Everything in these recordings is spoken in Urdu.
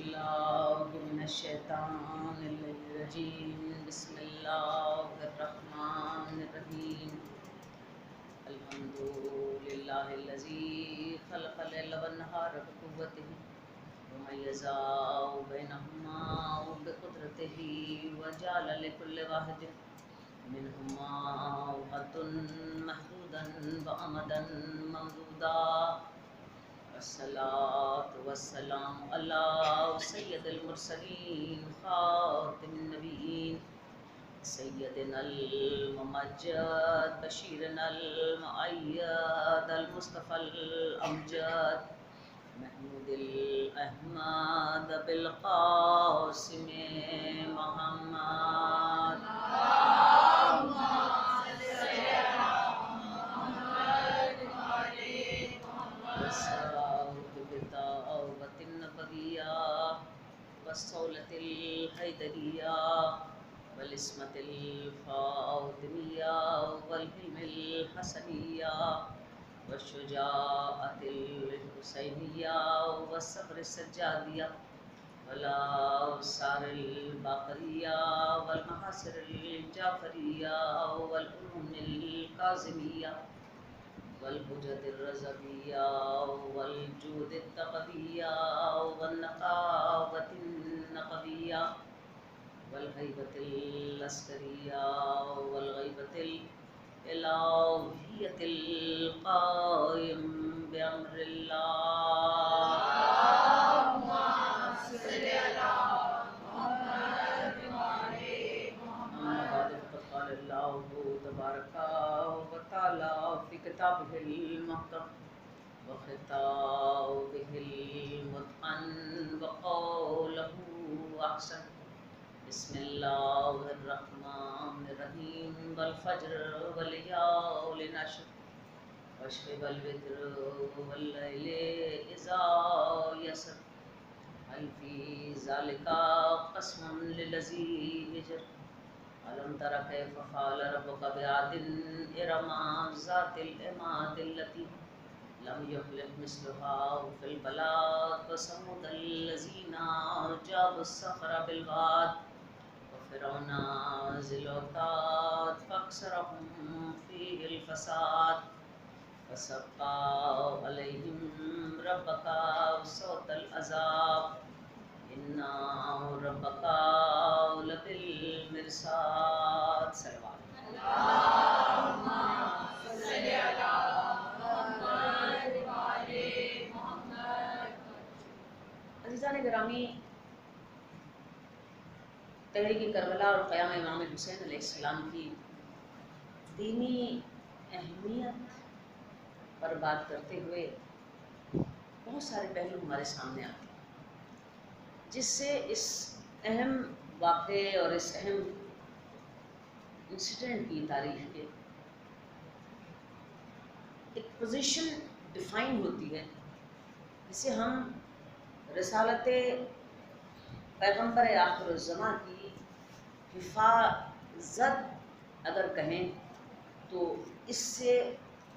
بالله من الشيطان الرجيم. بسم الله الرحمن الرحيم. الحمد لله الذي خلق الليل والنهار بقوته وميز بينهما بقدرته وجعل لكل واحد منهما وقت محدودا وأمدا ممدودا. الصلاة والسلام على سيد المرسلين خاتم النبيين سيدنا الممجد بشيرنا المؤيد المصطفى الأمجد محمود الأحمد بالقاسم محمد. والصولة الحيدرية والاسمة الفاطمية والحلم الحسنية والشجاعة الحسينية والصبر السجادية والآثار الباقرية والمحاصر الجعفرية والعلوم الكاظمية والحجة الرزبية والجود التقوية والنقاوة النقوية والهيبة العسكرية والغيبة الإلهية القائم بأمر الله. اللهم صل على محمد وعلى محمد. فقد قال الله تبارك وتعالى في كتابه المحكم وخطابه المتقن وقوله أحسن. بسم الله الرحمن الرحيم. والفجر والليالي عشر والشفع والوتر والليل إذا يسر هل في ذلك قسم للذي هجر ألم تر كيف فعل ربك بعاد إرم ذات العماد التي لم يخلق مثلها في البلاد وثمود الذين جابوا الصخر بالواد وفرعون ذي الأوتاد فأكثرهم فيه الفساد فسقى عليهم ربك صوت العذاب إن ربك لبالمرصاد. صلوات. اللهم صل على محمد وعلى محمد. عزیزان گرامی، تحریک کربلا اور قیام امام حسین علیہ السلام کی دینی اہمیت پر بات کرتے ہوئے بہت سارے پہلو ہمارے سامنے آتے ہیں جس سے اس اہم واقعے اور اس اہم انسیڈنٹ کی تاریخ کے ایک پوزیشن ڈیفائن ہوتی ہے جسے ہم رسالت پیغمبر آخر الزماں کی حفاظت اگر کہیں تو اس سے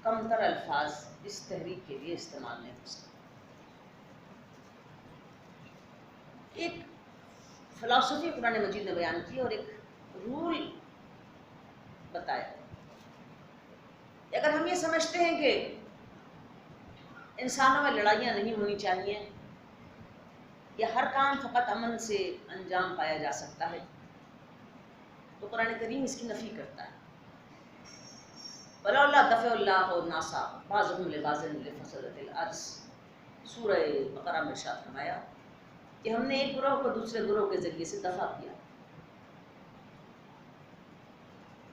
کم تر الفاظ اس تحریک کے لیے استعمال نہیں ہو سکتے. ایک فلسفی قرآن مجید نے بیان کی اور ایک رول بتایا. اگر ہم یہ سمجھتے ہیں کہ انسانوں میں لڑائیاں نہیں ہونی چاہیے یا ہر کام فقط امن سے انجام پایا جا سکتا ہے تو قرآن کریم اس کی نفی کرتا ہے. وَلَوْلَا دَفْعُ اللَّهِ النَّاسَ بَعْضَهُمْ لِبَعْضٍ لَفَسَدَتِ الْأَرْضُ. سورہ بقرہ میں ارشاد فرمایا کہ ہم نے ایک گروہ کو دوسرے گروہ کے ذریعے سے دفع کیا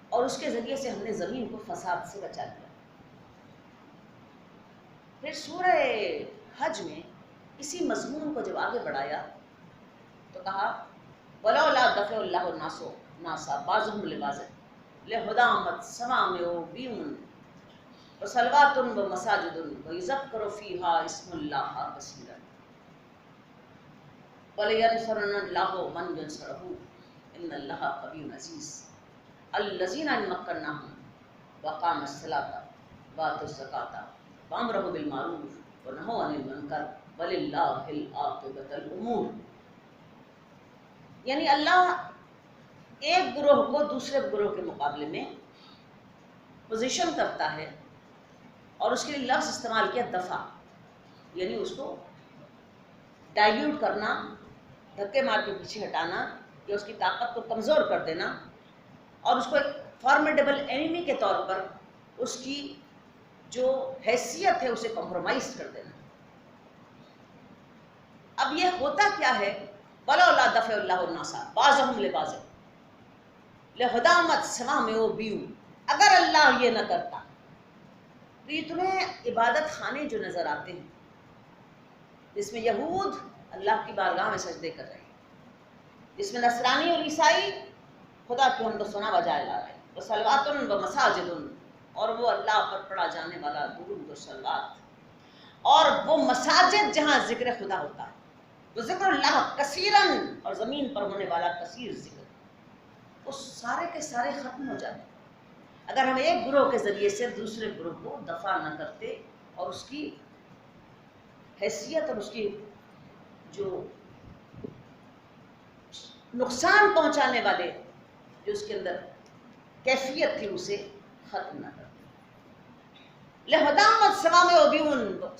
اور اس کے ذریعے سے ہم نے زمین کو فساد سے بچا لیا. پھر سورہ حج میں اسی مضمون کو جب آگے بڑھایا تو کہا وَلَوْلَا دَفْعُ اللَّهِ النَّاسَ بَعْضَهُمْ لِبَعْضٍ لَهَدَّمَتْ صَوَامِعُ وَبِيُعٌ وَصَلَوَاتٌ وَمَسَاجِدُ وَيُذْكَرُ فِيهَا اسْمُ اللَّهِ كَثِيرًا وَلَيَنْصُرَنَّ اللَّهُ مَنْ يَنْصُرُهُ إِنَّ اللَّهَ قَوِيٌّ عَزِيزٌ. الَّذِينَ إِن مَّكَّنَّاهُمْ وَأَقَامُوا الصَّلَاةَ وَآتَوُا الزَّكَاةَ وَأَمَرُوا بِالْمَعْرُوفِ وَنَهَوْا عَنِ الْمُنكَرِ وَلِلَّهِ عَاقِبَةُ الْأُمُورِ. یعنی اللہ ایک گروہ کو دوسرے گروہ کے مقابلے میں پوزیشن کرتا ہے، اور اس کے لیے لفظ استعمال کیا دفع، یعنی اس کو ڈائلیوٹ کرنا، دھکے مار کے پیچھے ہٹانا، یا اس کی طاقت کو کمزور کر دینا، اور اس کو ایک فارمیڈیبل اینیمی کے طور پر اس کی جو حیثیت ہے اسے کمپرومائز کر دینا۔ اب یہ ہوتا کیا ہے؟ وَلَوْلَا دَفْعُ اللَّهِ النَّاسَ بَعْضَهُمْ لِبَعْضٍ لَهُدَامَتْ سَوَامِعُ وَبِيُعٌ، اگر اللہ یہ نہ کرتا تو یہ تمہیں عبادت خانے جو نظر آتے ہیں جس میں یہود اللہ کی بارگاہ میں سجدے کر رہے ہیں، جس میں نصرانی اور عیسائی خدا کی حمد و ثنا بجائے لا رہے ہیں، وصلوات و مساجد، اور وہ اللہ پر پڑھا جانے والا درود و صلوات، اور وہ مساجد جہاں ذکر خدا ہوتا ہے، وہ ذکر اللہ کثیرن، اور زمین پر ہونے والا کثیر ذکر، وہ سارے کے سارے ختم ہو جاتے اگر ہم ایک گروہ کے ذریعے سے دوسرے گروہ کو دفع نہ کرتے، اور اس کی حیثیت اور اس کی جو نقصان پہنچانے والے جو اس کے اندر کیفیت تھی اسے ختم نہ کرتے۔ لہدامت سوامع وبیع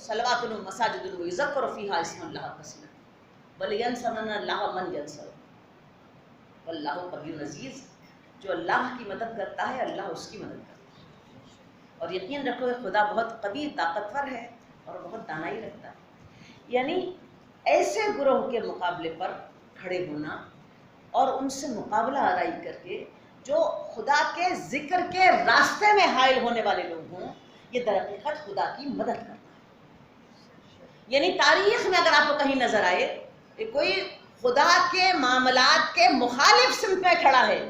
صلوات مساجد ویذکر فیہا اسم اللہ کثیرا ولینصرن اللہ من ینصرہ واللہ قوی عزیز۔ جو اللہ کی مدد کرتا ہے اللہ اس کی مدد کرتا ہے، اور یقین رکھو خدا بہت قوی طاقتور ہے اور بہت دانائی رکھتا ہے۔ یعنی ایسے گروہ کے مقابلے پر کھڑے ہونا اور ان سے مقابلہ آرائی کر کے جو خدا کے ذکر کے راستے میں حائل ہونے والے لوگ ہوں، یہ در حقیقت خدا کی مدد کرنا ہے۔ یعنی تاریخ میں اگر آپ کو کہیں نظر آئے کہ کوئی خدا کے معاملات کے مخالف سمت میں کھڑا ہے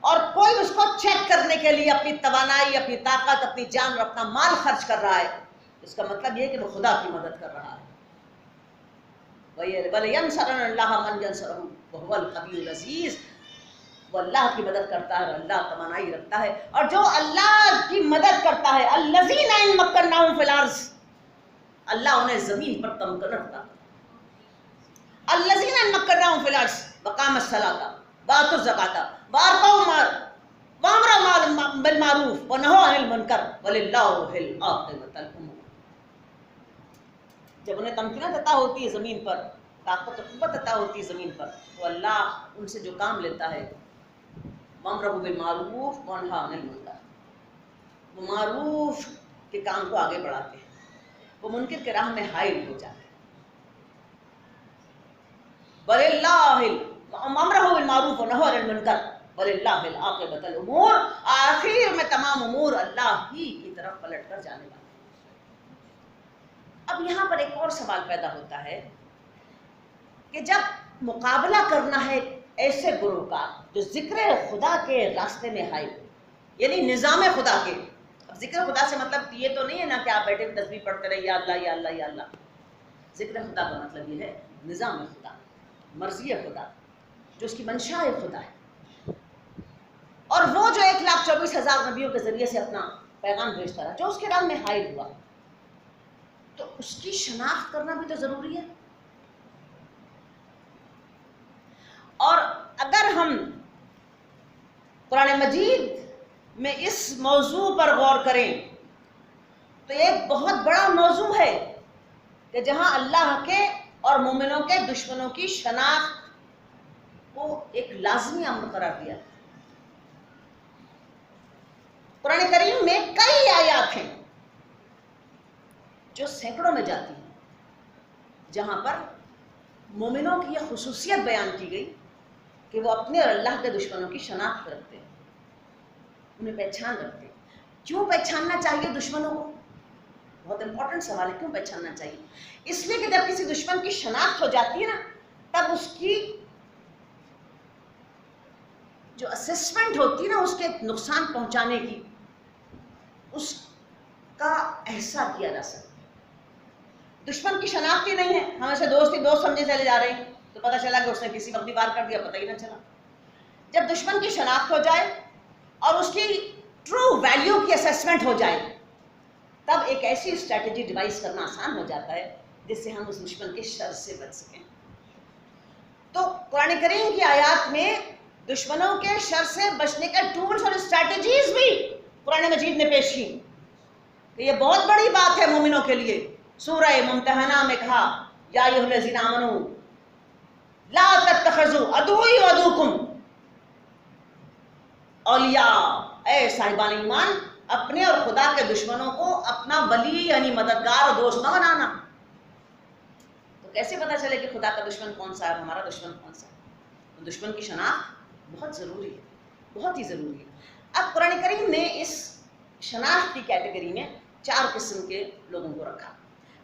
اور کوئی اس کو چیک کرنے کے لیے اپنی توانائی، اپنی طاقت، اپنی جان اور اپنا مال خرچ کر رہا ہے، اس کا مطلب یہ ہے کہ وہ خدا کی مدد کر رہا ہے۔ وَلَيَنْصَرَنَّ اللَّهَ مَنْ يَنْصُرُهُ وَهُوَ الْقَوِيُّ الْعَزِيزُ، وہ اللہ کی مدد کرتا ہے اور اللہ توانائی رکھتا ہے، اور جو اللہ کی مدد کرتا ہے الَّذِينَ إِن مَّكَّنَّاهُمْ فِي الْأَرْضِ، اللہ انہیں زمین پر تمکن رکھتا ہے۔ الَّذِينَ إِن مَّكَّنَّاهُمْ فِي الْأَرْضِ وَأَقَامُوا الصَّلَاةَ وَآتَوُا الزَّكَاةَ وَأَمَرُوا بِالْمَعْرُوفِ وَنَهَوْا عَنِ الْمُنكَرِ وَلِلَّهِ الْعَاقِبَةُ الْأُمُورِ۔ جب انہیں تمکنت عطا ہوتی ہے زمین پر، طاقت و قوت عطا ہوتی ہے زمین پر، تو اللہ ان سے جو کام لیتا ہے وَأَمْرُوا بِالْمَعْرُوفِ وَنَهَوْا عَنِ الْمُنكَرِ، وہ معروف کے کام کو آگے بڑھاتے ہیں، وہ منکر کے راہ میں حائل ہو جاتے ہیں۔ وَلِلَّهِ وَأَمْرُوا بِالْمَعْرُوفِ وَنَهَوْا عَنِ الْمُنكَرِ وَلِلَّهِ الْعَاقِبَةُ الْأُمُورِ، آخر میں تمام امور اللہ ہی کی طرف پلٹ کر جانے والے۔ اب یہاں پر ایک اور سوال پیدا ہوتا ہے کہ جب مقابلہ کرنا ہے ایسے گروہ کا جو ذکر خدا کے راستے میں حائل ہو، یعنی نظام خدا کے، اب ذکر خدا سے مطلب یہ تو نہیں ہے نا کہ آپ بیٹھے تسبیح پڑھتے رہے یا اللہ یا اللہ یا اللہ۔ ذکر خدا کا مطلب یہ ہے نظام خدا، مرضی خدا، جو اس کی منشاء خدا ہے، اور وہ جو 1,24,000 نبیوں کے ذریعے سے اپنا پیغام بھیجتا رہا، جو اس کے راہ میں حائل ہوا، تو اس کی شناخت کرنا بھی تو ضروری ہے۔ اور اگر ہم قرآن مجید میں اس موضوع پر غور کریں تو ایک بہت بڑا موضوع ہے کہ جہاں اللہ کے اور مومنوں کے دشمنوں کی شناخت کو ایک لازمی امر قرار دیا۔ قرآن کریم میں کئی آیات ہیں جو سینکڑوں میں جاتی ہیں، جہاں پر مومنوں کی یہ خصوصیت بیان کی گئی کہ وہ اپنے اور اللہ کے دشمنوں کی شناخت رکھتے ہیں، انہیں پہچان رکھتے ہیں۔ کیوں پہچاننا چاہیے دشمنوں کو؟ بہت امپورٹنٹ سوال ہے، کیوں پہچاننا چاہیے؟ اس لیے کہ جب کسی دشمن کی شناخت ہو جاتی ہے نا، تب اس کی جو اسسمنٹ ہوتی ہے نا، اس کے نقصان پہنچانے کی، اس کا احساس کیا جا سکتا ہے۔ دشمن کی شناخت ہی نہیں ہے، ہم ایسے دوست سمجھے چلے جا رہے ہیں تو پتہ چلا کہ اس نے کسی وقت بھی وار کر دیا، پتہ ہی نہ چلا۔ جب دشمن کی شناخت ہو جائے اور اس کی ٹرو ویلیو کی اسیسمنٹ ہو جائے، تب ایک ایسی اسٹریٹجی ڈیوائز کرنا آسان ہو جاتا ہے جس سے ہم اس دشمن کے شر سے بچ سکیں۔ تو قرآن کریم کی آیات میں دشمنوں کے شر سے بچنے کے ٹولز اور اسٹریٹجیز بھی قرآن مجید نے پیش کی کہ یہ بہت بڑی بات ہے مومنوں کے لیے. سورہ ممتحنہ میں کہا یا ایھا الذین آمنوا لا تتخذوا عدوی وعدوکم اولیاء، اے صاحبان ایمان اپنے اور خدا کے دشمنوں کو اپنا ولی یعنی مددگار اور دوست نہ بنانا. تو کیسے پتہ چلے کہ خدا کا دشمن کون سا ہے اور ہمارا دشمن کون سا ہے؟ تو دشمن کی شناخت بہت ضروری ہے، بہت ہی ضروری ہے. اب قرآن کریم نے اس شناخت کی کیٹیگری میں 4 قسم کے لوگوں کو رکھا.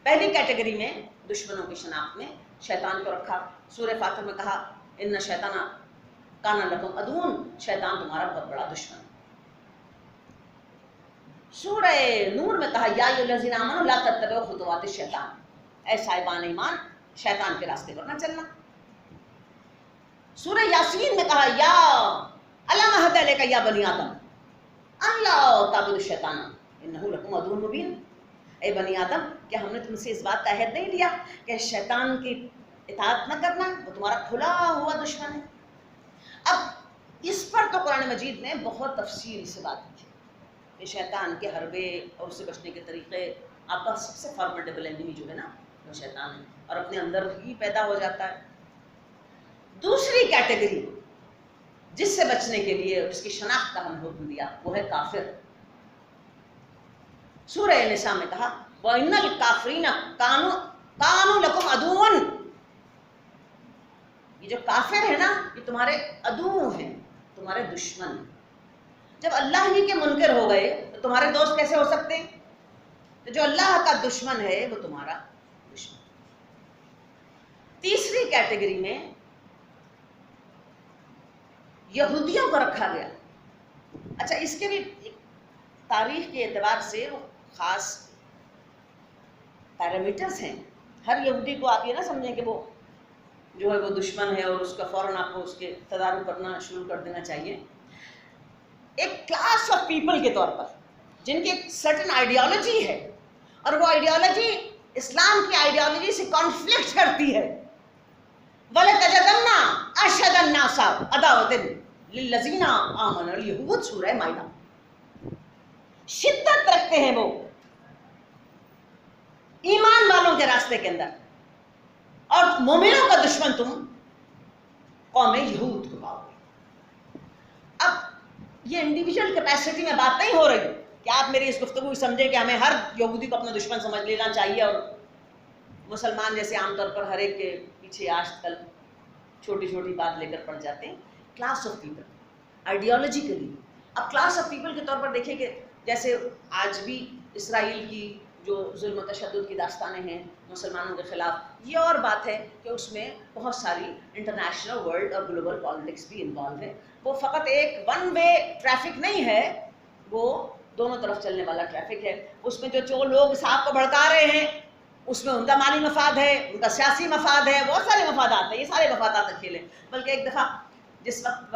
پہلی کیٹیگری میں دشمنوں کی شناخت میں شیطان کو رکھا. سورہ فاطر میں کہا ان شیطان کان لکم عدو، شیطان تمہارا بہت بڑا دشمن. سورہ نور میں کہا یا ایھا الذین آمنوا لا تتبعوا خطوات الشیطان، اے صاحبان ایمان شیطان کے راستے پر نہ چلنا. سورہ یاسین میں کہا یا الم اعہد الیک یا بنی آدم ان لا تعبدوا الشیطان انہ لکم عدو مبین، اے بنی آدم کیا ہم نے تم سے اس بات کا عہد نہیں لیا کہ شیطان کی اطاعت نہ کرنا، وہ تمہارا کھلا ہوا دشمن ہے. اب اس پر تو قرآن مجید نے بہت تفصیل سے بات کی کہ شیطان کے حربے اور اس سے بچنے کے طریقے. آپ کا سب سے فارمیڈیبل اینیمی جو ہے نا وہ شیطان ہے اور اپنے اندر ہی پیدا ہو جاتا ہے. دوسری کیٹیگری جس سے بچنے کے لیے اس کی شناخت کا ہم حکم دیا وہ ہے کافر. سورہ نساء میں کہا وَإِنَّ الْكَافِرِينَ كَانُوا لَكُمْ عَدُوًّا، یہ جو کافر ہے نا یہ تمہارے عدو ہیں، تمہارے دشمن. جب اللہ ہی کے منکر ہو گئے تو تمہارے دوست کیسے ہو سکتے ہیں؟ تو جو اللہ کا دشمن ہے وہ تمہارا دشمن. تیسری کیٹیگری میں یہودیوں کو رکھا گیا. اچھا اس کے بھی تاریخ کے اعتبار سے وہ خاص پیرامیٹرز ہیں. ہر یہودی کو آپ یہ نہ سمجھیں کہ وہ جو ہے وہ دشمن ہے اور اس کا فوراً آپ کو اس کے تدارک کرنا شروع کر دینا چاہیے. ایک کلاس آف پیپل کے طور پر جن کی ایک سرٹن آئیڈیالوجی ہے اور وہ آئیڈیالوجی اسلام کی آئیڈیالوجی سے کانفلکٹ کرتی ہے. وَلَتَجِدَنَّ أَشَدَّ النَّاسِ عَدَاوَةً لِلَّذِينَ آمَنُوا الْيَهُودُ سورہ مائدہ. شدت رکھتے ہیں وہ ایمان والوں کے راستے کے اندر، اور مومنوں کا دشمن تم قوم یہود کو پاؤ گے. اب یہ انڈیویجول کیپیسٹی میں بات نہیں ہو رہی کہ آپ میری اس گفتگو سمجھیں کہ ہمیں ہر یہودی کو اپنا دشمن سمجھ لینا چاہیے اور مسلمان جیسے عام طور پر ہر ایک کے پیچھے آج کل چھوٹی چھوٹی بات لے کر پڑ جاتے ہیں. Class of people ideologically. اب کلاس آف پیپل کے طور پر دیکھیں کہ جیسے آج بھی اسرائیل کی جو ظلم و تشدد کی داستانیں ہیں مسلمانوں کے خلاف، یہ اور بات ہے کہ اس میں بہت ساری انٹرنیشنل ورلڈ اور گلوبل پالیٹکس بھی انوالو ہے. وہ فقط ایک ون وے ٹریفک نہیں ہے، وہ دونوں طرف چلنے والا ٹریفک ہے. اس میں جو لوگ صاحب کو بھڑکا رہے ہیں اس میں ان کا مالی مفاد ہے، ان کا سیاسی مفاد ہے، بہت سارے مفادات ہیں. یہ سارے مفادات کا کھیل ہیں. بلکہ ایک دفعہ جس وقت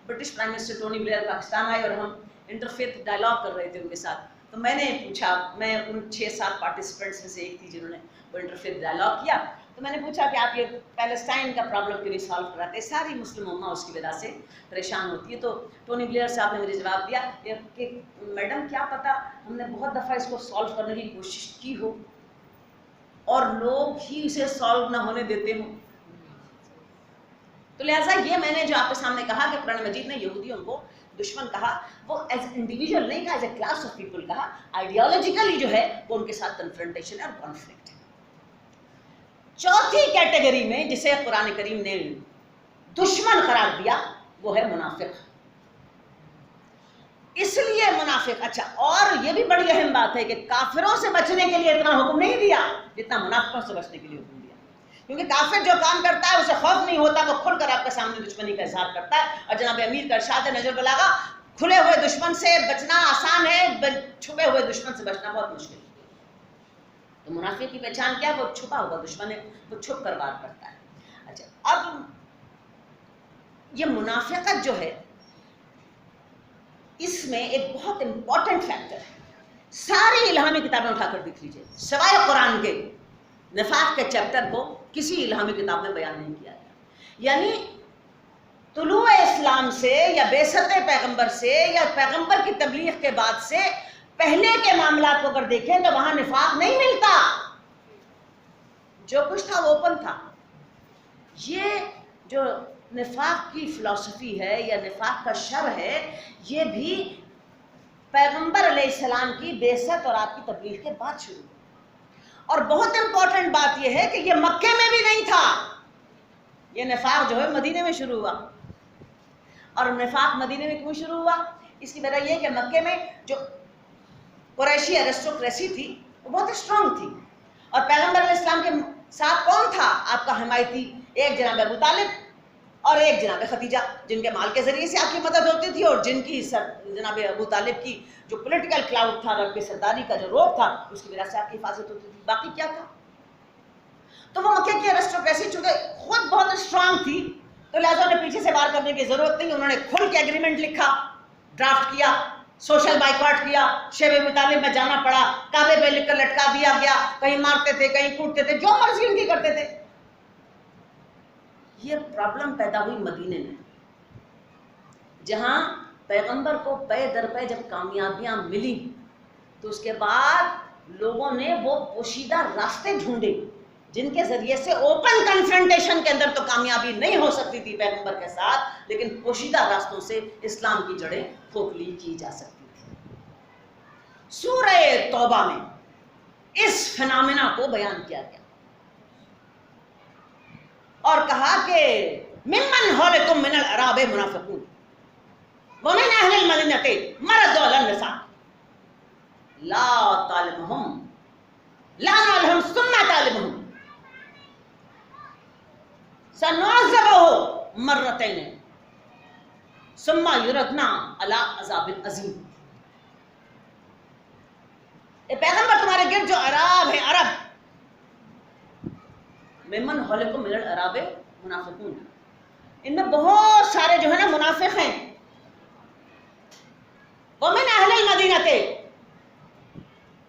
British prime minister Tony Blair Pakistan آئے اور ہم انٹرفیتھ ڈائلاگ کر رہے تھے ان کے ساتھ، تو میں نے پوچھا، میں ان 6-7 پارٹیسپینٹس میں سے ایک تھی جنہوں نے وہ انٹرفیتھ ڈائلاگ کیا، تو میں نے پوچھا کہ آپ یہ پیلسٹائن کا پرابلم کیوں نہیں سالو کراتے؟ ساری مسلم امہ اس کی وجہ سے پریشان ہوتی ہے. تو ٹونی بلیئر صاحب نے مجھے جواب دیا کہ میڈم کیا پتہ ہم نے بہت دفعہ اس کو سالو کرنے کی کوشش کی ہو اور لوگ ہی اسے سالو نہ ہونے دیتے ہوں. تو لہٰذا یہ میں نے جو آپ کے سامنے کہا کہ قرآن مجید نے یہودیوں کو دشمن کہا، وہ ایز انڈیویجول نہیں کہا، as a class of people کہا. آئیڈیالوجیکلی جو ہے وہ ان کے ساتھ کنفرنٹیشن اور کانفلکٹ ہے. چوتھی کیٹیگری میں جسے قرآن کریم نے دشمن قرار دیا وہ ہے منافق. اس لیے منافق، اچھا اور یہ بھی بڑی اہم بات ہے کہ کافروں سے بچنے کے لیے اتنا حکم نہیں دیا جتنا منافقوں سے بچنے کے لیے حکم دیا. کیونکہ کافر جو کام کرتا ہے اسے خوف نہیں ہوتا، وہ کھل کر آپ کے سامنے دشمنی کا اظہار کرتا ہے. اور جناب امیر کا ارشاد ہے نہج البلاغہ، کھلے ہوئے دشمن سے بچنا آسان ہے، چھپے ہوئے دشمن سے بچنا بہت مشکل ہے. تو منافق کی پہچان کیا ہے؟ وہ چھپا ہوا دشمن ہے، وہ چھپ کر وار کرتا ہے. اچھا اب یہ منافقت جو ہے اس میں ایک بہت امپورٹنٹ فیکٹر ہے. ساری الہامی کتابیں اٹھا کر دیکھ لیجیے، سوائے قرآن کے نفاق کے چیپٹر کو کسی الہامی کتاب میں بیان نہیں کیا گیا. یعنی طلوع اسلام سے یا بعثت پیغمبر سے یا پیغمبر کی تبلیغ کے بعد سے پہلے کے معاملات کو اگر دیکھیں تو وہاں نفاق نہیں ملتا، جو کچھ تھا وہ اوپن تھا۔ یہ جو نفاق کی فلسفی ہے یا نفاق کا شر ہے، یہ بھی پیغمبر علیہ السلام کی بعثت اور آپ کی تبلیغ کے بعد شروع ہوئی۔ اور بہت امپورٹنٹ بات یہ ہے کہ یہ مکے میں بھی نہیں تھا، یہ نفاق جو ہے مدینے میں شروع ہوا۔ اور نفاق مدینے میں کیوں شروع ہوا؟ اس کی وجہ یہ کہ مکے میں جو قریشی ایرسٹوکریسی تھی وہ بہت اسٹرانگ تھی، اور پیغمبر علیہ السلام کے ساتھ کون تھا آپ کا حمایتی؟ ایک جناب ابو طالب اور ایک جناب خدیجہ، جن کے مال کے ذریعے سے آپ کی مدد ہوتی تھی، اور جن کی جناب ابو طالب کی جو پولیٹیکل کلاؤڈ تھا، رب کی سرداری کا جو روپ تھا، اس کی وجہ سے آپ کی حفاظت ہوتی تھی۔ باقی کیا تھا؟ تو وہ مکے کی ایرسٹوکریسی چونکہ خود بہت اسٹرانگ تھی، تو لہٰذا انہیں پیچھے سے وار کرنے کی ضرورت نہیں، انہوں نے کھل کے ایگریمنٹ لکھا، ڈرافٹ کیا، سوشل بائیکاٹ کیا، شیب ابی طالب میں جانا پڑا، کعبے پہ لکھ کر لٹکا دیا گیا، کہیں مارتے تھے کہیں کوٹتے تھے، جو مرضی ان کی کرتے تھے۔ یہ پرابلم پیدا ہوئی مدینے میں، جہاں پیغمبر کو پے در پے جب کامیابیاں ملی تو اس کے بعد لوگوں نے وہ پوشیدہ راستے ڈھونڈے جن کے ذریعے سے اوپن کنفرنٹیشن کے اندر تو کامیابی نہیں ہو سکتی تھی پیغمبر کے ساتھ، لیکن پوشیدہ راستوں سے اسلام کی جڑیں کھوکھلی کی جا سکتی تھی۔ سورہ توبہ میں اس فنامنا کو بیان کیا گیا اور کہا کہ ممن حولکم من الاعراب منافقون ومن اہل المدینۃ مردوا علی النفاق لا تعلمهم لا نعلمهم ثم تعلمهم سنعذبه مرتين ثم یردنا علی عذاب عظیم۔ اے پیغمبر تمہارے گرد جو عرب ہیں، عرب ممن حولکم من الاعراب منافقون، ان میں بہت سارے جو ہے نا منافق ہیں، ومن اہل المدینۃ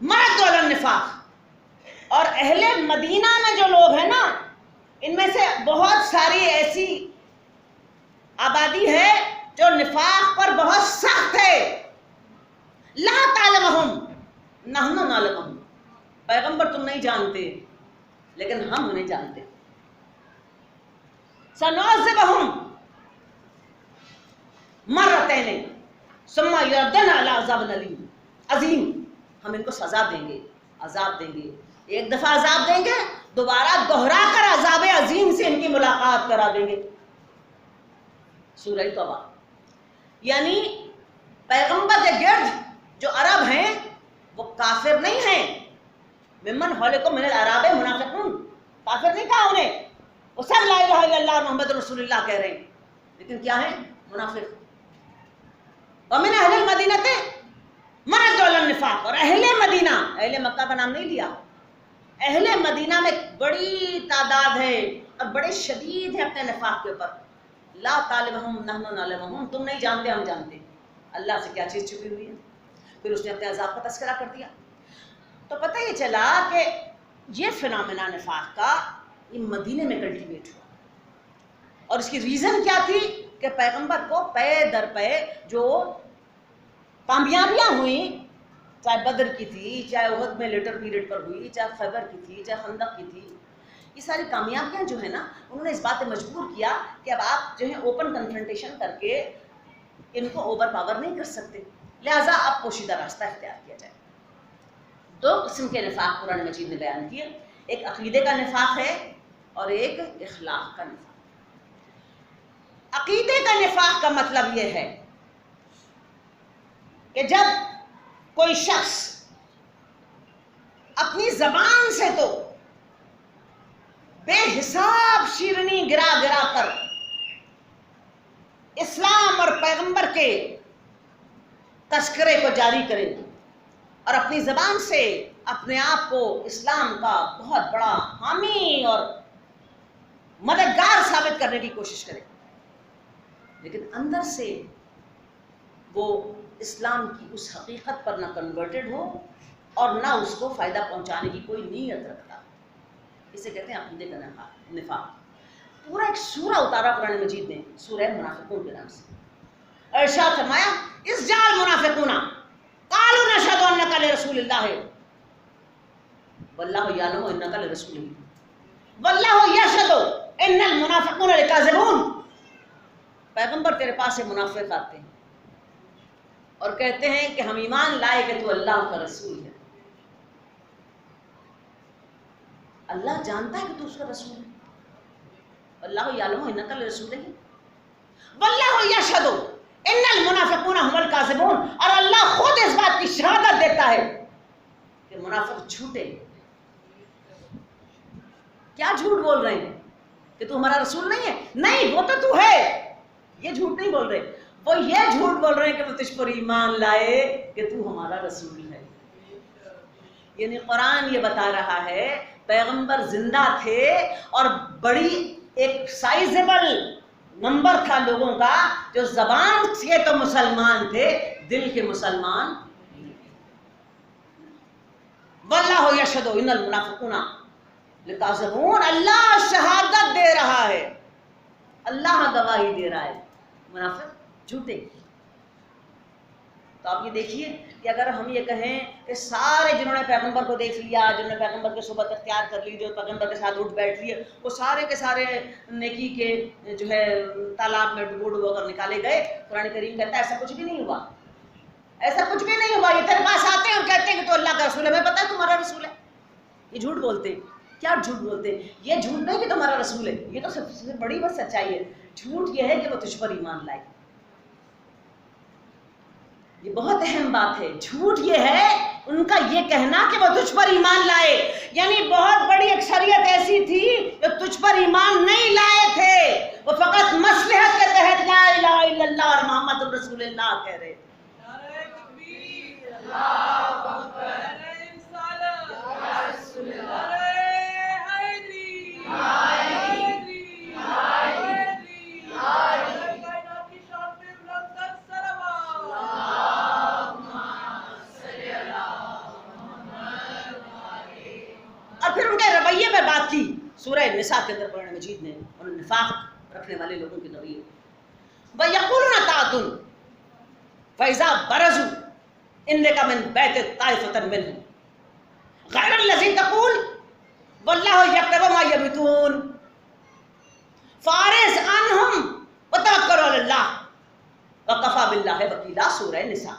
مردوا علی النفاق، اور اہل مدینہ میں جو لوگ ہیں نا ان میں سے بہت ساری ایسی آبادی ہے جو نفاق پر بہت سخت ہے۔ لا تعلمہم نحن نعلمہم، پیغمبر تم نہیں جانتے لیکن ہم انہیں جانتے۔ سنعذبہم مرتین ثم یردنا علی عذاب عظیم، ہم ان کو سزا دیں گے، عذاب دیں گے، ایک دفعہ عذاب دیں گے، دوبارہ دوہرا کر عذاب عظیم سے ان کی ملاقات کرا دیں گے۔ سورہ توبہ۔ یعنی پیغمبر کے گرد جو عرب ہیں وہ کافر نہیں ہیں، ممن حولکم من الاعراب منافقون، کافر نہیں کہا انہیں، وہ سب لا الہ الا اللہ محمد رسول اللہ کہہ رہے ہیں، لیکن کیا ہیں؟ منافق۔ ومن اہل المدینۃ مردوا علی النفاق، اور اہل مدینہ، اہل مکہ کا نام نہیں لیا، اہل مدینہ میں بڑی تعداد ہے اور بڑے شدید ہیں اپنے نفاق کے اوپر۔ لا تعلمہم نحن نعلمہم، تم نہیں جانتے ہم جانتے۔ اللہ سے کیا چیز چھپی ہوئی ہے؟ پھر اس نے اپنے عذاب کا تذکرہ کر دیا۔ تو پتہ یہ چلا کہ یہ فنامنا نفاق کا یہ مدینے میں کلٹیویٹ ہوا، اور اس کی ریزن کیا تھی کہ پیغمبر کو پے در پے جو کامیابیاں ہوئیں، چاہے بدر کی تھی، چاہے احد میں لیٹر پیریڈ پر ہوئی، چاہے خیبر کی تھی، چاہے خندق کی تھی، یہ ساری کامیابیاں جو ہے نا انہوں نے اس بات پہ مجبور کیا کہ اب آپ جو ہے اوپن کنفرنٹیشن کر کے ان کو اوور پاور نہیں کر سکتے، لہٰذا آپ پوشیدہ راستہ اختیار کیا جائے۔ دو قسم کے نفاق قرآن مجید نے بیان کیے، ایک عقیدے کا نفاق ہے اور ایک اخلاق کا نفاق۔ عقیدے کا نفاق کا مطلب یہ ہے کہ جب کوئی شخص اپنی زبان سے تو بے حساب شیرنی گرا گرا کر اسلام اور پیغمبر کے تذکرے کو جاری کرے، اور اپنی زبان سے اپنے آپ کو اسلام کا بہت بڑا حامی اور مددگار ثابت کرنے کی کوشش کرے، لیکن اندر سے وہ اسلام کی اس حقیقت پر نہ کنورٹڈ ہو اور نہ اس کو فائدہ پہنچانے کی کوئی نیت رکھتا، اسے کہتے ہیں عقیدے کا نفاق۔ پورا ایک سورہ اتارا قرآن مجید نے سورہ منافقون کے نام سے، ارشاد فرمایا اس جال منافقون قالوا نشهد انک لرسول اللہ واللہ یعلم انک لرسولہ واللہ یشہد ان المنافقون لکاذبون۔ پیغمبر تیرے پاس سے منافق آتے ہیں اور کہتے ہیں کہ ہم ایمان لائے کہ تو اللہ کا رسول ہے۔ اللہ جانتا ہے کہ تو اس کا رسول ہے، اللہ یعلم انک لرسولہ واللہ یشہد ان المنافقون هم الکاذبون، اور اللہ خود اس بات کی شہادت دیتا ہے کہ منافق جھوٹے۔ کیا جھوٹ بول رہے ہیں کہ تو ہمارا رسول نہیں ہے؟ نہیں، وہ تو ہے، یہ جھوٹ نہیں بول رہے، وہ یہ جھوٹ بول رہے ہیں کہ وہ تجھ پر ایمان لائے کہ تو ہمارا رسول ہے۔ یعنی قرآن یہ بتا رہا ہے پیغمبر زندہ تھے اور بڑی ایک سائزبل نمبر تھا لوگوں کا جو زبان سے تو مسلمان تھے، دل کے مسلمان نہیں تھے۔ واللہ یشہد ان المنافقون لکاذبون، اللہ شہادت دے رہا ہے، اللہ گواہی دے رہا ہے منافق جھوٹے۔ تو آپ یہ دیکھیے کہ اگر ہم یہ کہیں کہ سارے جنہوں نے پیغمبر کو دیکھ لیا، جنہوں نے پیغمبر کی صحبت اختیار کر لی، جو پیغمبر کے ساتھ اٹھ بیٹھ لیے، وہ سارے کے سارے نیکی کے جو ہے تالاب میں ڈبو ڈبو کر نکالے گئے، قرآن کریم کہتا ہے ایسا کچھ بھی نہیں ہوا، ایسا کچھ بھی نہیں ہوا۔ یہ تیرے پاس آتے ہیں اور کہتے ہیں کہ تو اللہ کا رسول ہے، ہمیں پتہ ہے تمہارا رسول ہے۔ یہ جھوٹ بولتے ہیں۔ کیا جھوٹ بولتے ہیں؟ یہ جھوٹ نہیں کہ تمہارا رسول ہے، یہ تو سب سے بڑی بس سچائی ہے۔ جھوٹ یہ ہے کہ وہ تجھ پر ایمان لائے، یہ بہت اہم بات ہے۔ جھوٹ یہ ہے ان کا یہ کہنا کہ وہ تجھ پر ایمان لائے، یعنی بہت بڑی اکثریت ایسی تھی جو تجھ پر ایمان نہیں لائے تھے، وہ فقط مصلحت کے تحت لا الہ الا اللہ اور محمد رسول اللہ کہہ رہے تھے۔ بات کی سورہ نساء کے اندر قرآن مجید نے اور نفاق رکھنے والے لوگوں کے رویے، وَيَقُولُونَ طَاعَةٌ فَإِذَا بَرَزُوا إِلَيْكَ مِنْ بَيْتٍ طَائِفَةً مِّنْهُمْ غَيْرَ الَّذِي تَقُولُ وَاللَّهُ يَكْتُبُ مَا يَبِتُونَ فَأَعْرِضْ عَنْهُمْ وَتَوَكَّلْ عَلَى اللَّهِ وَكَفَىٰ بِاللَّهِ وَكِيلًا۔ سورہ نساء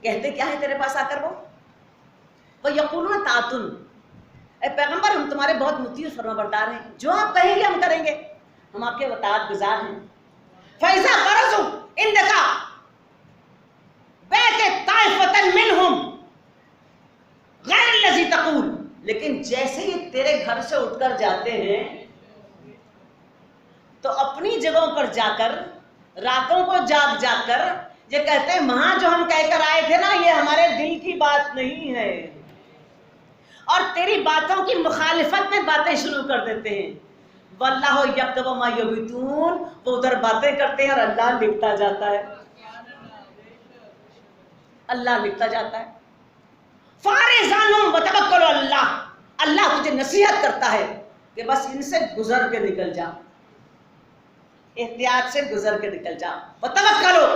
کہتے کیا ہے تیرے پاس آ کر وہ وَيَقُولُونَ طَاعَةٌ، اے پیغمبر ہم تمہارے بہت مطیع اور فرما بردار ہیں، جو آپ کہیں گے ہم کریں گے، ہم آپ کے اطاعت گزار ہیں۔ فَإِذَا بَرَزُوا إِلَيْكَ بَيْتَ طَائِفَةً مِّنْهُمْ غَيْرَ الَّذِي تَقُولُ، لیکن جیسے ہی تیرے گھر سے اٹھ کر جاتے ہیں تو اپنی جگہوں پر جا کر راتوں کو جاگ جاگ کر یہ کہتے ہیں وہاں جو ہم کہہ کر آئے تھے نا یہ ہمارے دل کی بات نہیں ہے، اور تیری باتوں کی مخالفت میں باتیں شروع کر دیتے ہیں۔ واللہ یکتب ما یبیتون، وہ ادھر باتیں کرتے ہیں اور اللہ لکھتا جاتا ہے، اللہ لکھتا جاتا ہے۔ فارض عنہم وتوکل علی اللہ، اللہ تجھے نصیحت کرتا ہے کہ بس ان سے گزر کے نکل جا، احتیاط سے گزر کے نکل جا۔ وتوکلوا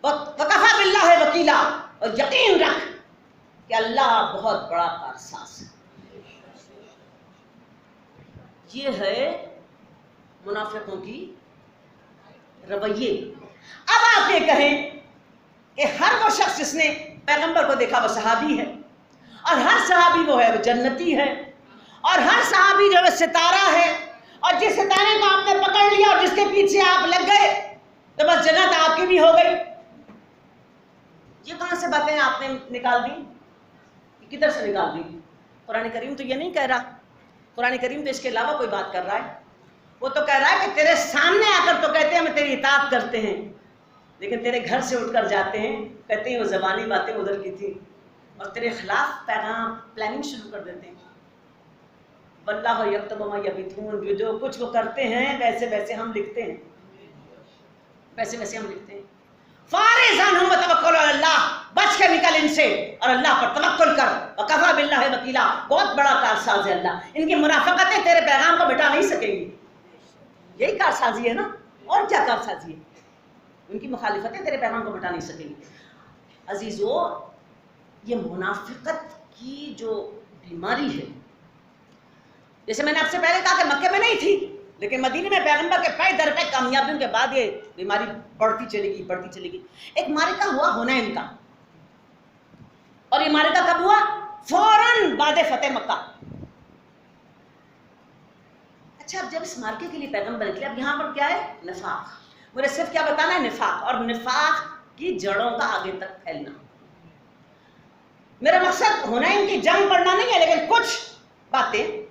وکفیٰ باللہ وکیلا، اور یقین رکھ کہ اللہ بہت بڑا کارساز ہے۔ یہ ہے منافقوں کی رویے۔ اب آپ یہ کہیں کہ ہر وہ شخص جس نے پیغمبر کو دیکھا وہ صحابی ہے، اور ہر صحابی وہ ہے وہ جنتی ہے، اور ہر صحابی جو ہے ستارہ ہے، اور جس ستارے کو آپ نے پکڑ لیا اور جس کے پیچھے آپ لگ گئے تو بس جنت آپ کی بھی ہو گئی۔ یہ کہاں سے باتیں آپ نے نکال دی؟ کدھر سے نکال دی؟ قرآن کریم تو یہ نہیں کہہ رہا، قرآن کریم تو اس کے علاوہ کوئی بات کر رہا ہے۔ وہ تو کہہ رہا ہے کہ تیرے سامنے آ کر تو کہتے ہیں ہمیں تیری اطاعت کرتے ہیں، لیکن تیرے گھر سے اٹھ کر جاتے ہیں کہتے ہیں وہ زبانی باتیں ادھر کی تھی، اور تیرے خلاف پیغام پلاننگ شروع کر دیتے ہیں۔ واللہ یکتب ما یبیتون، جو کچھ وہ کرتے ہیں ویسے ویسے ہم لکھتے ہیں، ویسے ویسے ہم لکھتے ہیں۔ فارض عنہم وتوکل علی اللہ، بچ کے نکل ان سے اور اللہ پر توکل کر، وکفی باللہ وکیلا، بہت بڑا کارساز ہے اللہ، ان کی منافقتیں تیرے پیغام کو مٹا نہیں سکیں گی. یہی کارسازی ہے نا، اور کیا کارسازی ہے؟ ان کی مخالفتیں تیرے پیغام کو مٹا نہیں سکیں گی. عزیزو، یہ منافقت کی جو بیماری ہے، جیسے میں نے آپ سے پہلے کہا کہ مکے میں نہیں تھی، لیکن مدینے میں پیغمبر کے پے در پے کامیابیوں کے بعد یہ بیماری بڑھتی چلے گی. ایک معرکہ ہوا حنین کا، اور یہ معرکہ کب ہوا؟ فوراً بعد فتح مکہ. اچھا، اب جب اس معرکے کے لیے پیغمبر نکلے، اب یہاں پر کیا ہے؟ نفاق. مجھے صرف کیا بتانا ہے؟ نفاق، اور نفاق کی جڑوں کا آگے تک پھیلنا. میرا مقصد حنین کی جنگ پڑھنا نہیں ہے، لیکن کچھ باتیں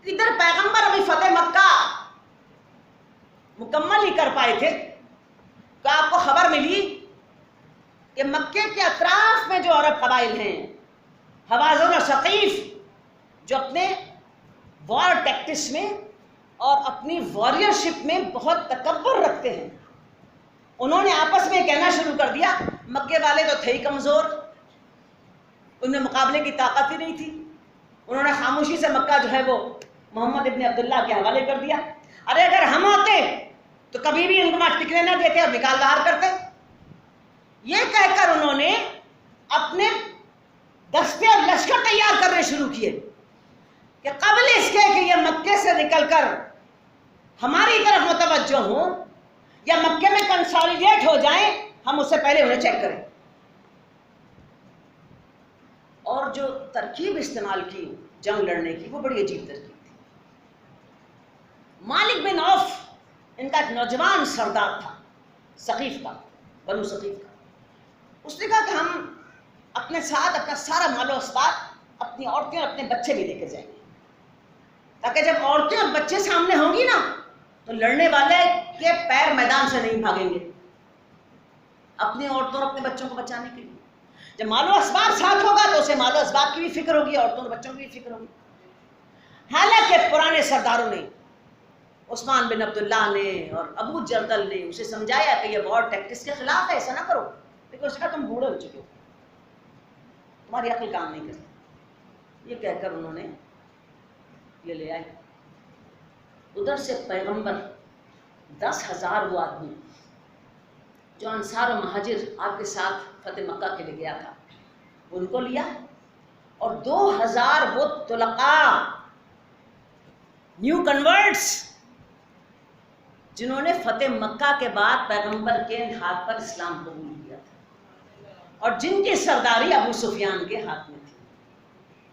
ادھر پیغمبر ابھی فتح مکہ مکمل نہیں کر پائے تھے کہ آپ کو خبر ملی کہ مکے کے اطراف میں جو عرب قبائل ہیں، حوازن اور ثقیف، جو اپنے وار ٹیکٹکس میں اور اپنی واریئرشپ میں بہت تکبر رکھتے ہیں، انہوں نے آپس میں کہنا شروع کر دیا، مکے والے تو تھے ہی کمزور، ان میں مقابلے کی طاقت ہی نہیں تھی، انہوں نے خاموشی سے مکہ جو ہے وہ محمد ابن عبداللہ کے حوالے کر دیا. ارے اگر ہم ہوتے تو کبھی بھی ان کو وہاں ٹکنے نہ دیتے اور نکال باہر کرتے. یہ کہہ کر انہوں نے اپنے دستے اور لشکر تیار کرنے شروع کیے کہ قبل اس کے کہ یہ مکے سے نکل کر ہماری طرف متوجہ ہوں یا مکے میں کنسالیڈیٹ ہو جائیں، ہم اس سے پہلے انہیں چیک کریں. اور جو ترکیب استعمال کی جنگ لڑنے کی، وہ بڑی عجیب ترکیب تھی. مالک بن عوف ان کا ایک نوجوان سردار تھا، ثقیف کا، بنو ثقیف کا. اس نے کہا کہ ہم اپنے ساتھ اپنا سارا مال و اسباب، اپنی عورتیں اور اپنے بچے بھی لے کے جائیں گے، تاکہ جب عورتیں اور بچے سامنے ہوں گی نا تو لڑنے والے کے پیر میدان سے نہیں بھاگیں گے، اپنی عورتوں اور اپنے بچوں کو بچانے کے لیے. جب مال و اسباب ساتھ ہوگا تو اسے مال و اسباب کی بھی فکر ہوگی، عورتوں اور بچوں کی بھی فکر ہوگی. حالانکہ پرانے سرداروں نے، عثمان بن عبداللہ نے اور ابو جردل نے اسے سمجھایا کہ یہ وار ٹیکٹکس کے خلاف ہے، ایسا نہ کرو، لیکن اس کا تم بوڑھے ہو چکے ہو، تمہاری عقل کام نہیں کرتی. یہ کہہ کر انہوں نے یہ لے آئے. ادھر سے پیغمبر 10,000 وہ آدمی جو انصار و مہاجر آپ کے ساتھ فتح مکہ کے لیے گیا تھا، ان کو لیا، اور 2,000 وہ طلقاء، نیو کنورٹس، جنہوں نے فتح مکہ کے بعد پیغمبر کے ہاتھ پر اسلام قبول کیا تھا، اور جن کی سرداری ابو سفیان کے ہاتھ میں تھی.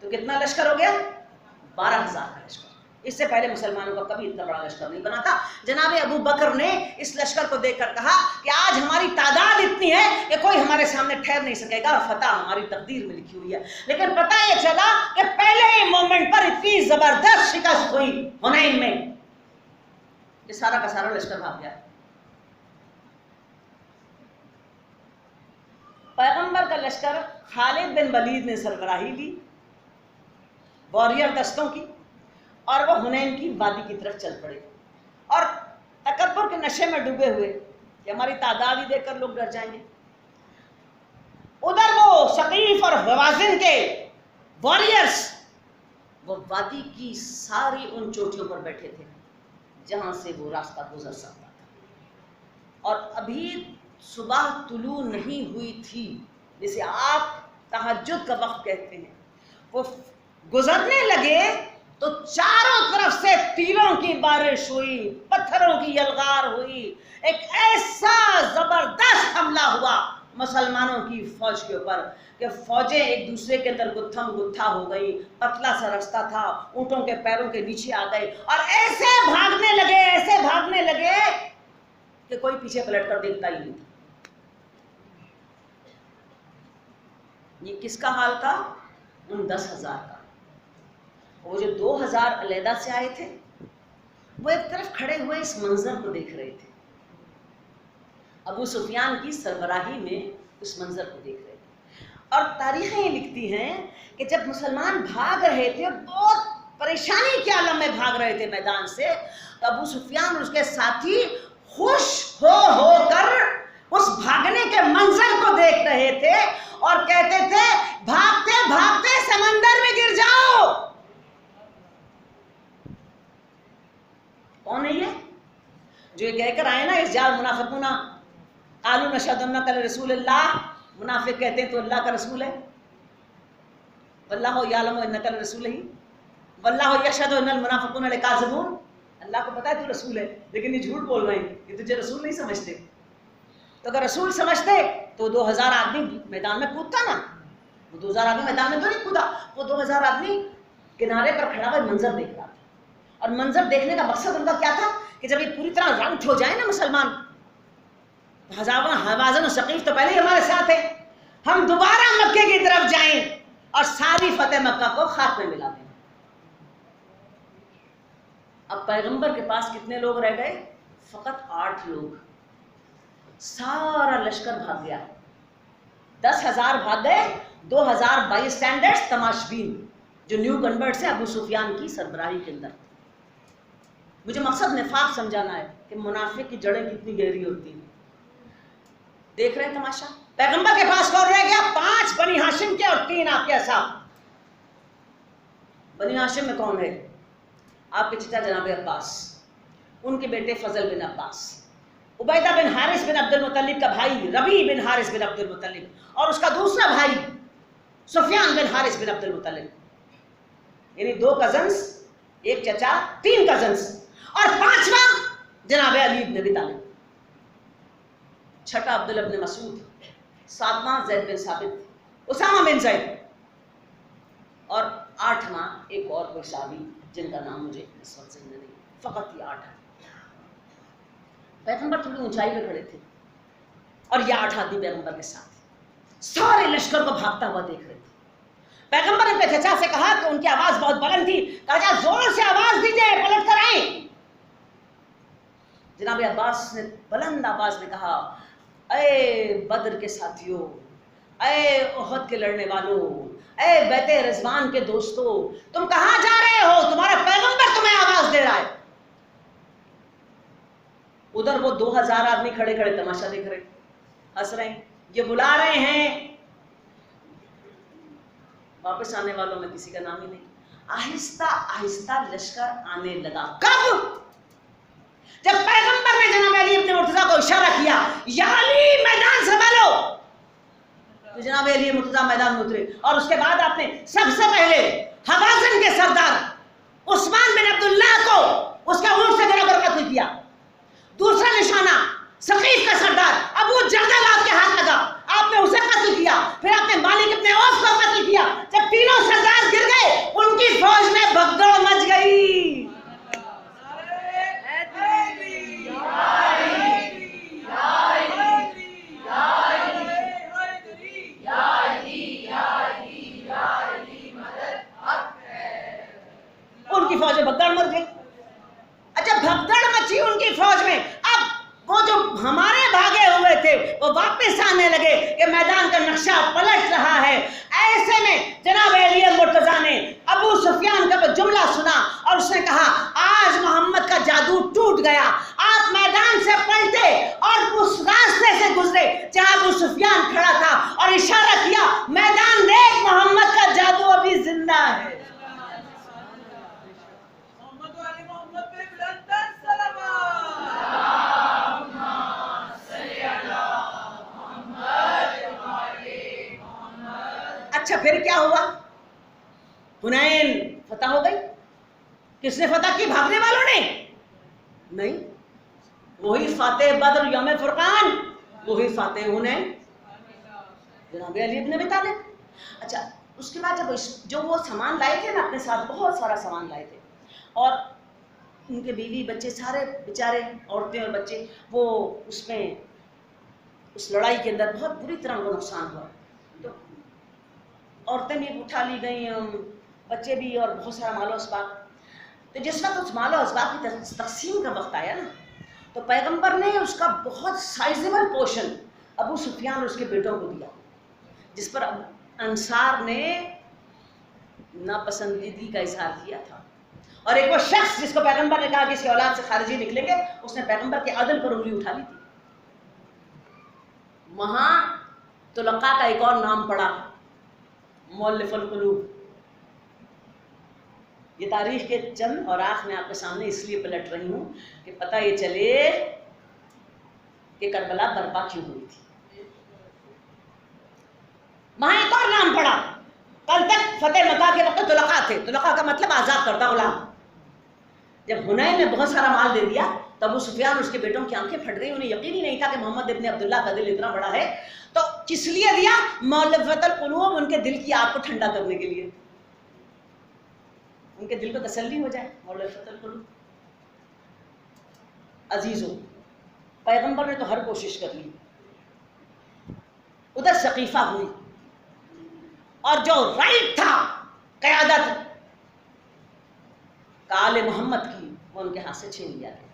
تو کتنا لشکر ہو گیا؟ 12,000 کا لشکر. اس سے پہلے مسلمانوں کا کبھی اتنا بڑا لشکر نہیں بنا تھا. جناب ابو بکر نے اس لشکر کو دیکھ کر کہا کہ آج ہماری تعداد اتنی ہے کہ کوئی ہمارے سامنے ٹھہر نہیں سکے گا، اور فتح ہماری تقدیر میں لکھی ہوئی ہے. لیکن پتہ یہ چلا کہ پہلے ہی مومنٹ پر اتنی زبردست شکست ہوئی حنین میں کہ سارا کا سارا لشکر بھاگ گیا. پیغمبر کا لشکر خالد بن ولید نے سربراہی لی واریر دستوں کی، اور وہ حنین کی وادی کی طرف چل پڑے، اور تکبر کے نشے میں ڈوبے ہوئے کہ ہماری تعداد ہی دیکھ کر لوگ ڈر جائیں گے. ادھر وہ ثقیف اور حوازن کے واریئرز وہ وادی کی ساری ان چوٹیوں پر بیٹھے تھے جہاں سے وہ راستہ گزر سکتا تھا، اور ابھی صبح طلوع نہیں ہوئی تھی، جسے آپ تہجد کا وقت کہتے ہیں. وہ گزرنے لگے تو چاروں طرف سے تیروں کی بارش ہوئی، پتھروں کی یلغار ہوئی، ایک ایسا زبردست حملہ ہوا مسلمانوں کی فوج کے اوپر کہ فوجیں ایک دوسرے کے اندر گتھم گتھا ہو گئی. پتلا سا راستہ تھا، اونٹوں کے پیروں کے نیچے آ گئے، اور ایسے بھاگنے لگے کہ کوئی پیچھے پلٹ کر دیکھتا ہی نہیں تھا. یہ کس کا حال تھا؟ ان 10,000 کا. وہ جو 2,000 علیحدہ سے آئے تھے، وہ ایک طرف کھڑے ہوئے اس منظر کو دیکھ رہے تھے، ابو سفیان کی سربراہی میں اس منظر کو دیکھ رہے تھے. اور تاریخیں یہ لکھتی ہیں کہ جب مسلمان بھاگ رہے تھے، بہت پریشانی کے عالم میں بھاگ رہے تھے میدان سے، تو ابو سفیان اور اس کے ساتھی خوش ہو کر اس بھاگنے کے منظر کو دیکھ رہے تھے اور کہتے تھے بھاگتے بھاگتے سمندر میں گر جاؤ. کون ہے یہ جو یہ کہہ کر آئے نا اس جال منافقون قالوا نشهد انک لرسول اللہ؟ منافق کہتے ہیں تو اللہ کا رسول ہے. واللہ یعلم انک لرسولہ واللہ یشہد ان المنافقون لکاذبون. اللہ کو پتا ہے تو رسول ہے لیکن یہ جھوٹ بول رہے ہیں, یہ تجھے رسول نہیں سمجھتے. تو اگر رسول سمجھتے تو 2000 آدمی میدان میں کودتا نا. وہ 2000 آدمی میدان میں تو نہیں کودا, وہ 2000 آدمی کنارے پر کھڑا ہوا منظر دیکھ رہا تھا. اور منظر دیکھنے کا مقصد ان کا کیا تھا کہ جب یہ پوری طرح رنگ ہو جائے نا مسلمان, حوازن و ثقیف تو پہلے ہی ہمارے ساتھ ہے, ہم دوبارہ مکے کی طرف جائیں اور ساری فتح مکہ کو خاتمے میں ملا دیں. اب پیغمبر کے پاس کتنے لوگ رہ گئے؟ فقط 8 لوگ. سارا لشکر بھاگ گیا. 10,000 بھاگ گئے, 2,000 بائی اسٹینڈرڈ تماشبین جو نیو کنورٹس ہیں ابو سفیان کی سربراہی کے اندر. مجھے مقصد نفاق سمجھانا ہے کہ منافق کی جڑیں کتنی گہری ہوتی ہیں. دیکھ رہے ہیں تماشا. پیغمبر کے پاس کون رہ گیا؟ 5 بنی ہاشم کے اور 3 آپ کے اصحاب. بنی ہاشم میں کون ہے؟ آپ کے چچا جناب عباس, ان کے بیٹے فضل بن عباس, عبیدہ بن حارث بن عبد المطلب کا بھائی ربیع بن حارث بن عبد المطلب, اور اس کا دوسرا بھائی سفیان بن حارث بن عبد المطلب. یعنی 2 کزنس, ایک چچا, 3 کزنس, اور 5واں جناب علی بن ابی طالب, 6واں عبداللہ بن مسعود, 7واں زید بن ثابت, اسامہ بن زید, اور 8واں ایک اور کوئی صحابی جن کا نام مجھے اس وقت ذہن میں نہیں. فقط یہ 8 ہیں. پیغمبر تھوڑی اونچائی پہ کھڑے تھے اور یہ 8 آدمی پیغمبر کے ساتھ سارے لشکر کو بھاگتا ہوا دیکھ رہے تھے. پیغمبر نے اپنے چچا سے کہا کہ ان کی آواز بہت بلند تھی, کہا جا زور سے آواز دیجئے, پلٹ کر آئیں. جناب عباس نے بلند آواز میں کہا اے بدر کے ساتھیوں, اے احد کے لڑنے والوں, اے بیت رضوان کے دوستو, تم کہاں جا رہے ہو؟ تمہارا پیغمبر تمہیں آواز دے رہا ہے. ادھر وہ 2000 آدمی کھڑے کھڑے تماشا دیکھ رہے, ہنس رہے ہیں, یہ بلا رہے ہیں. واپس آنے والوں میں کسی کا نام ہی نہیں. آہستہ آہستہ لشکر آنے لگا. کب؟ جب پیغمبر نے جناب علی ابن مرتضیٰ کو اشارہ کیا, یا علی میدان سنبھالو, تو جناب علی مرتضیٰ میدان میں اترے. اور اس کے بعد آپ نے سب سے پہلے حوازن کے سردار عثمان بن عبداللہ کو اس کے اونٹ سے گرا کر قتل کیا. دوسرا نشانہ ثقیف کا سردار ابو جہل آپ کے ہاتھ لگا, آپ نے اسے قتل کیا. پھر آپ نے مالک ابن عوف کو قتل کیا. جب تینوں سردار گر گئے, ان کی فوج میں بھگدڑ مچ گئی. ان کی فوج میں بھگدڑ مر گئی. اچھا, بھگدڑ مچی ان کی فوج میں. اب وہ جو ہمارے بھاگے ہوئے تھے وہ واپس آنے لگے کہ میدان کا نقشہ پلٹ رہا ہے. ایسے میں جناب علی مرتضیٰ نے ابو سفیان کا وہ جملہ سنا اور اس نے کہا آج محمد کا جادو ٹوٹ گیا. آپ میدان سے پلٹے اور اس راستے سے گزرے جہاں ابو سفیان کھڑا تھا اور اشارہ کیا, میدان دیکھ, محمد کا جادو ابھی زندہ ہے. اچھا, پھر کیا ہوا؟ حنین فتح ہو گئی. کس نے فتح کی؟ بھاگنے والوں نے نہیں, وہی فاتح بدر یوم فرقان, وہی فاتح حنین جناب علی بن ابی طالب. اچھا, اس کے بعد جو وہ سامان لائے تھے نا اپنے ساتھ, بہت سارا سامان لائے تھے, اور ان کے بیوی بچے سارے بیچارے, عورتیں اور بچے, وہ اس میں اس لڑائی کے اندر بہت بری طرح کو نقصان ہوا. تو عورتیں بھی اٹھا لی گئیں, بچے بھی, اور بہت سارا مال و اسباق. تو جس وقت اس مال و اسباق کی تقسیم کا وقت آیا نا, تو پیغمبر نے اس کا بہت سائزیبل پورشن ابو سفیان اور اس کے بیٹوں کو دیا, جس پر انصار نے ناپسندیدگی کا اظہار کیا تھا. اور ایک وہ شخص جس کو پیغمبر نے کہا کہ اس کی اولاد سے خارجی نکلیں گے, اس نے پیغمبر کے عدل پر انگلی اٹھا لی تھی. وہاں طلقاء کا ایک اور نام پڑا، مؤلف القلوب۔ یہ تاریخ کے چند اوراق میں آپ کے سامنے اس لیے پلٹ رہی ہوں کہ پتہ یہ چلے کہ کربلا برپا کیوں ہوئی تھی۔ وہاں ایک اور نام پڑا، کل تک فتح مکہ کے وقت طلقاء تھے، طلقاء کا مطلب آزاد کردہ غلام۔ جب حنین نے بہت سارا مال دے دیا تو ابو سفیان اور اس کے بیٹوں کی آنکھیں پھٹ گئی، انہیں یقین ہی نہیں تھا کہ محمد ابن عبداللہ کا دل اتنا بڑا ہے۔ تو کس لیے دیا؟ مؤلفۃ القلوب، ان کے دل کی آگ کو ٹھنڈا کرنے کے لیے، ان کے دل کو تسلی ہو جائے۔ مؤلفۃ القلوب۔ عزیزوں، پیغمبر نے تو ہر کوشش کر لی، ادھر سقیفہ ہوئی اور جو رائٹ تھا قیادت آل محمد کی، وہ ان کے ہاتھ سے چھین لیا گیا۔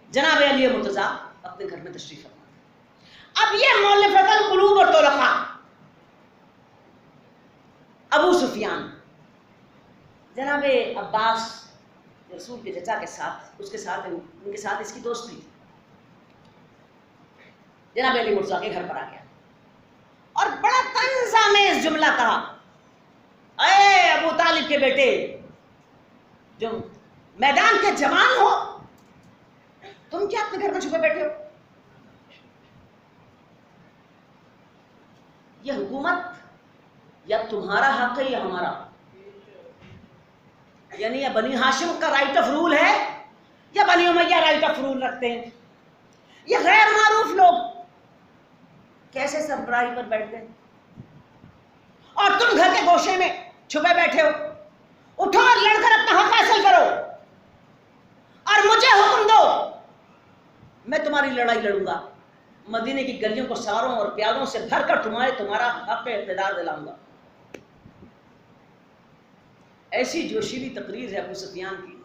جناب علی مرتضیٰ اپنے گھر میں تشریف فرما۔ اب یہ مؤلفۃ القلوب اور طلقاء، ابو سفیان، جناب عباس رسول کے چچا کے ساتھ، اس کے ساتھ ان کے ساتھ اس کی دوستی تھی، جناب علی مرتضیٰ کے گھر پر آ گیا اور بڑا طنز آمیز جملہ کہا، اے ابو طالب کے بیٹے، جو میدان کے جوان ہو، تم کیا اپنے گھر میں چھپے بیٹھے ہو؟ یہ حکومت یا تمہارا حق ہے یا ہمارا؟ یعنی یہ بنی ہاشم کا رائٹ آف رول ہے یا بنی امیہ رائٹ آف رول رکھتے ہیں؟ یہ غیر معروف لوگ کیسے سربراہی پر بیٹھ گئے اور تم گھر کے گوشے میں چھپے بیٹھے ہو؟ اٹھو اور لڑ کر اپنا حق حاصل کرو اور مجھے حکم دو، میں تمہاری لڑائی لڑوں گا، مدینے کی گلیوں کو سواروں اور پیادوں سے بھر کر تمہارا حق اقتدار دلاؤں گا۔ ایسی جوشیلی تقریر ہے ابو سفیان کی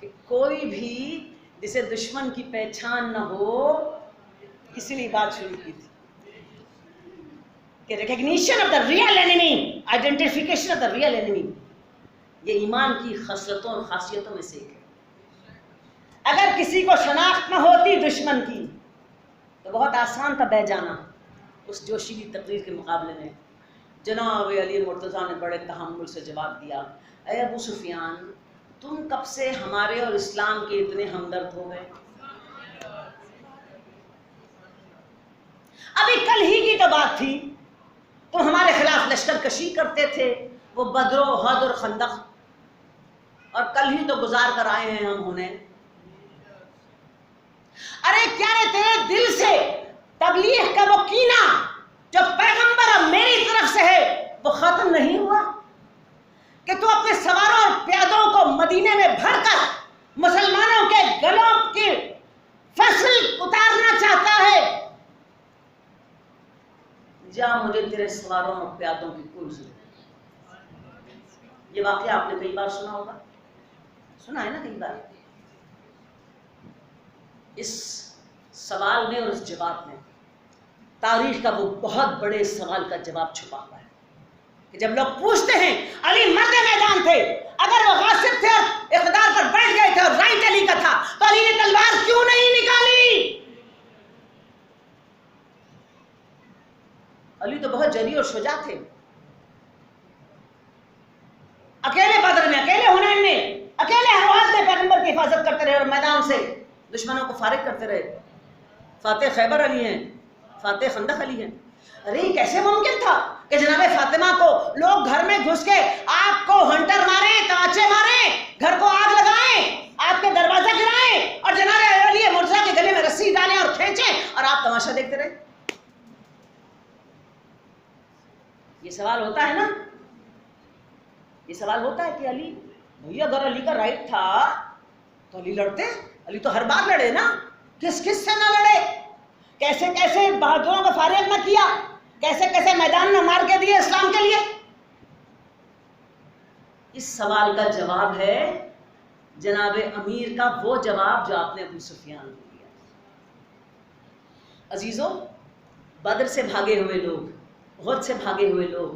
کہ کوئی بھی جسے دشمن کی پہچان نہ ہو، اسی لیے بات شروع کی تھی کہ recognition of the real enemy, identification of the real enemy, یہ ایمان کی خصلتوں اور خاصیتوں میں سے ایک ہے۔ اگر کسی کو شناخت نہ ہوتی دشمن کی تو بہت آسان تھا بہ جانا اس جوشیلی تقریر کے مقابلے میں۔ جناب علی مرتضیٰ نے بڑے تحمل سے جواب دیا، اے ابو سفیان، تم کب سے ہمارے اور اسلام کے اتنے ہمدرد ہو گئے؟ ابھی کل ہی کی تو بات تھی، تم ہمارے خلاف لشکر کشی کرتے تھے، وہ بدر و احد اور خندق، اور کل ہی تو گزار کر آئے ہیں ہم انہیں۔ ارے کیا رے تیرے دل سے تبلیغ کا وہ کینہ جو پیغمبر اب میری طرف سے ہے وہ ختم نہیں ہوا کہ تو اپنے سواروں اور پیادوں کو مدینے میں بھر کر مسلمانوں کے گلوں کی فصل اتارنا چاہتا ہے؟ جا، مجھے تیرے سواروں اور پیادوں کی کوئی ضرورت نہیں۔ یہ واقعہ آپ نے کئی بار سنا ہوگا، سنا ہے نا کئی بار۔ اس سوال میں اور اس جواب میں تاریخ کا وہ بہت بڑے سوال کا جواب چھپا ہوا ہے کہ جب لوگ پوچھتے ہیں علی مرد میدان تھے، اگر وہ غاصب تھے اور اقتدار پر بیٹھ گئے تھے اور رائٹ علی کا تھا تو علی نے تلوار کیوں نہیں نکالی؟ علی تو بہت جری اور شجاع تھے، اکیلے بدر میں، اکیلے حنین میں، اکیلے ہر میں پیغمبر کی حفاظت کرتے رہے اور میدان سے دشمنوں کو فارغ کرتے رہے۔ فاتح خیبر علی ہیں، فاتح خندق علی ہیں۔ ارے کیسے ممکن تھا کہ جناب فاطمہ کو لوگ گھر میں گھس کے آپ کو ہنٹر ماریں، تانچے ماریں، گھر کو آگ لگائیں، آپ کے دروازہ گرائیں اور جناب علی مرتضیٰ کے گلے میں رسی ڈالیں اور کھینچیں اور آپ تماشا دیکھتے رہے؟ یہ سوال ہوتا ہے نا، یہ سوال ہوتا ہے کہ علی بھئی اگر علی کا رائٹ تھا تو علی لڑتے، علی تو ہر بار لڑے نا، کس کس سے نہ لڑے، کیسے کیسے بہادروں کو فارغ نہ کیا، کیسے کیسے میدان میں مار کے دیے اسلام کے لیے۔ اس سوال کا جواب ہے جناب امیر کا وہ جواب جو آپ نے ابو سفیان کو دیا۔ عزیزوں، بدر سے بھاگے ہوئے لوگ، احد سے بھاگے ہوئے لوگ،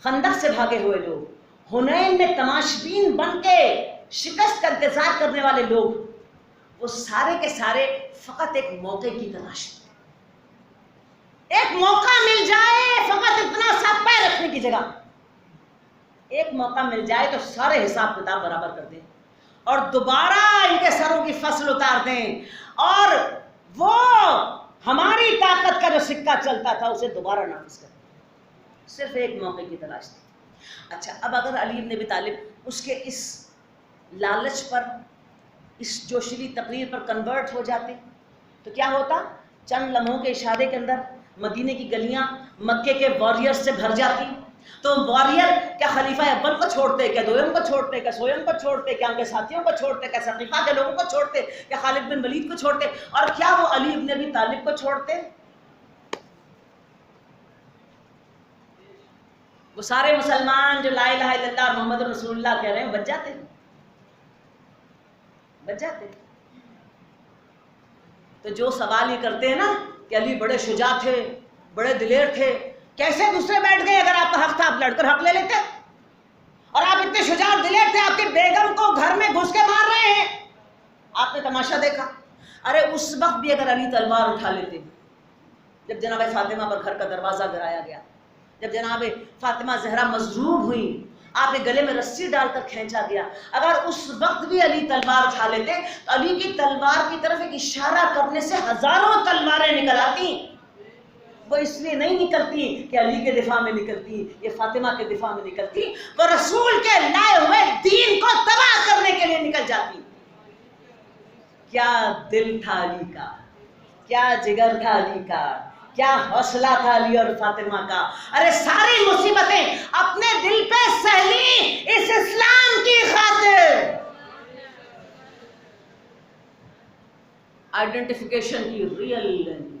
خندق سے بھاگے ہوئے لوگ، حنین میں تماشبین بن کے شکست کا انتظار کرنے والے لوگ، وہ سارے کے سارے فقط ایک موقع کی تلاش میں، ایک موقع مل جائے فقط اتنا سا پیر رکھنے کی جگہ، ایک موقع مل جائے تو سارے حساب کتاب برابر کر دیں اور دوبارہ ان کے سروں کی فصل اتار دیں، اور وہ ہماری طاقت کا جو سکہ چلتا تھا اسے دوبارہ نافذ کر دیں۔ صرف ایک موقع کی تلاش تھی۔ اچھا، اب اگر علی بن ابی طالب اس کے اس لالچ پر، اس جوشیلی تقریر پر کنورٹ ہو جاتے تو کیا ہوتا؟ چند لمحوں کے اشارے کے اندر مدینے کی گلیاں مکے کے واریئر سے بھر جاتی۔ تو واریئر کیا خلیفہ اول کو چھوڑتے، کیا دویم کو چھوڑتے، کیا سویم کو چھوڑتے، کیا ان کے ساتھیوں کو چھوڑتے، کیا ثقیفہ کے لوگوں کو چھوڑتے، کیا خالد بن ولید کو چھوڑتے، اور کیا وہ علی بن ابی طالب کو چھوڑتے؟ وہ سارے مسلمان جو لا الہ الا اللہ اور محمد رسول اللہ کہہ رہے ہیں بچ جاتے، بچ جاتے۔ تو جو سوال یہ کرتے ہیں نا کہ علی بڑے شجاع تھے، بڑے دلیر تھے، کیسے دوسرے بیٹھ گئے؟ اگر آپ کا حق تھا آپ لڑ کر حق لے لیتے، اور آپ اتنے شجاع اور دلیر تھے، آپ کی بیگم کو گھر میں گھس کے مار رہے ہیں، آپ نے تماشا دیکھا۔ ارے اس وقت بھی اگر علی تلوار اٹھا لیتے، جب جناب فاطمہ پر گھر کا دروازہ گرایا گیا، جب جناب فاطمہ زہرا مظلوم ہوئی، آپ نے گلے میں رسی ڈال کر کھینچا گیا، اگر اس وقت بھی علی تلوار اٹھا لیتے تو علی کی تلوار کی طرف ایک اشارہ کرنے سے ہزاروں تلواریں نکل آتی۔ وہ اس لیے نہیں نکلتی کہ علی کے دفاع میں نکلتی، یہ فاطمہ کے دفاع میں نکلتی، وہ رسول کے لائے ہوئے دین کو تباہ کرنے کے لیے نکل جاتی۔ کیا دل تھا علی کا، کیا جگر تھا علی کا، کیا حوصلہ تھا علی اور فاطمہ کا۔ ارے ساری مصیبتیں اپنے دل پہ سہ لی اس اسلام کی خاطر۔ آئیڈینٹیفیکیشن کی ریئل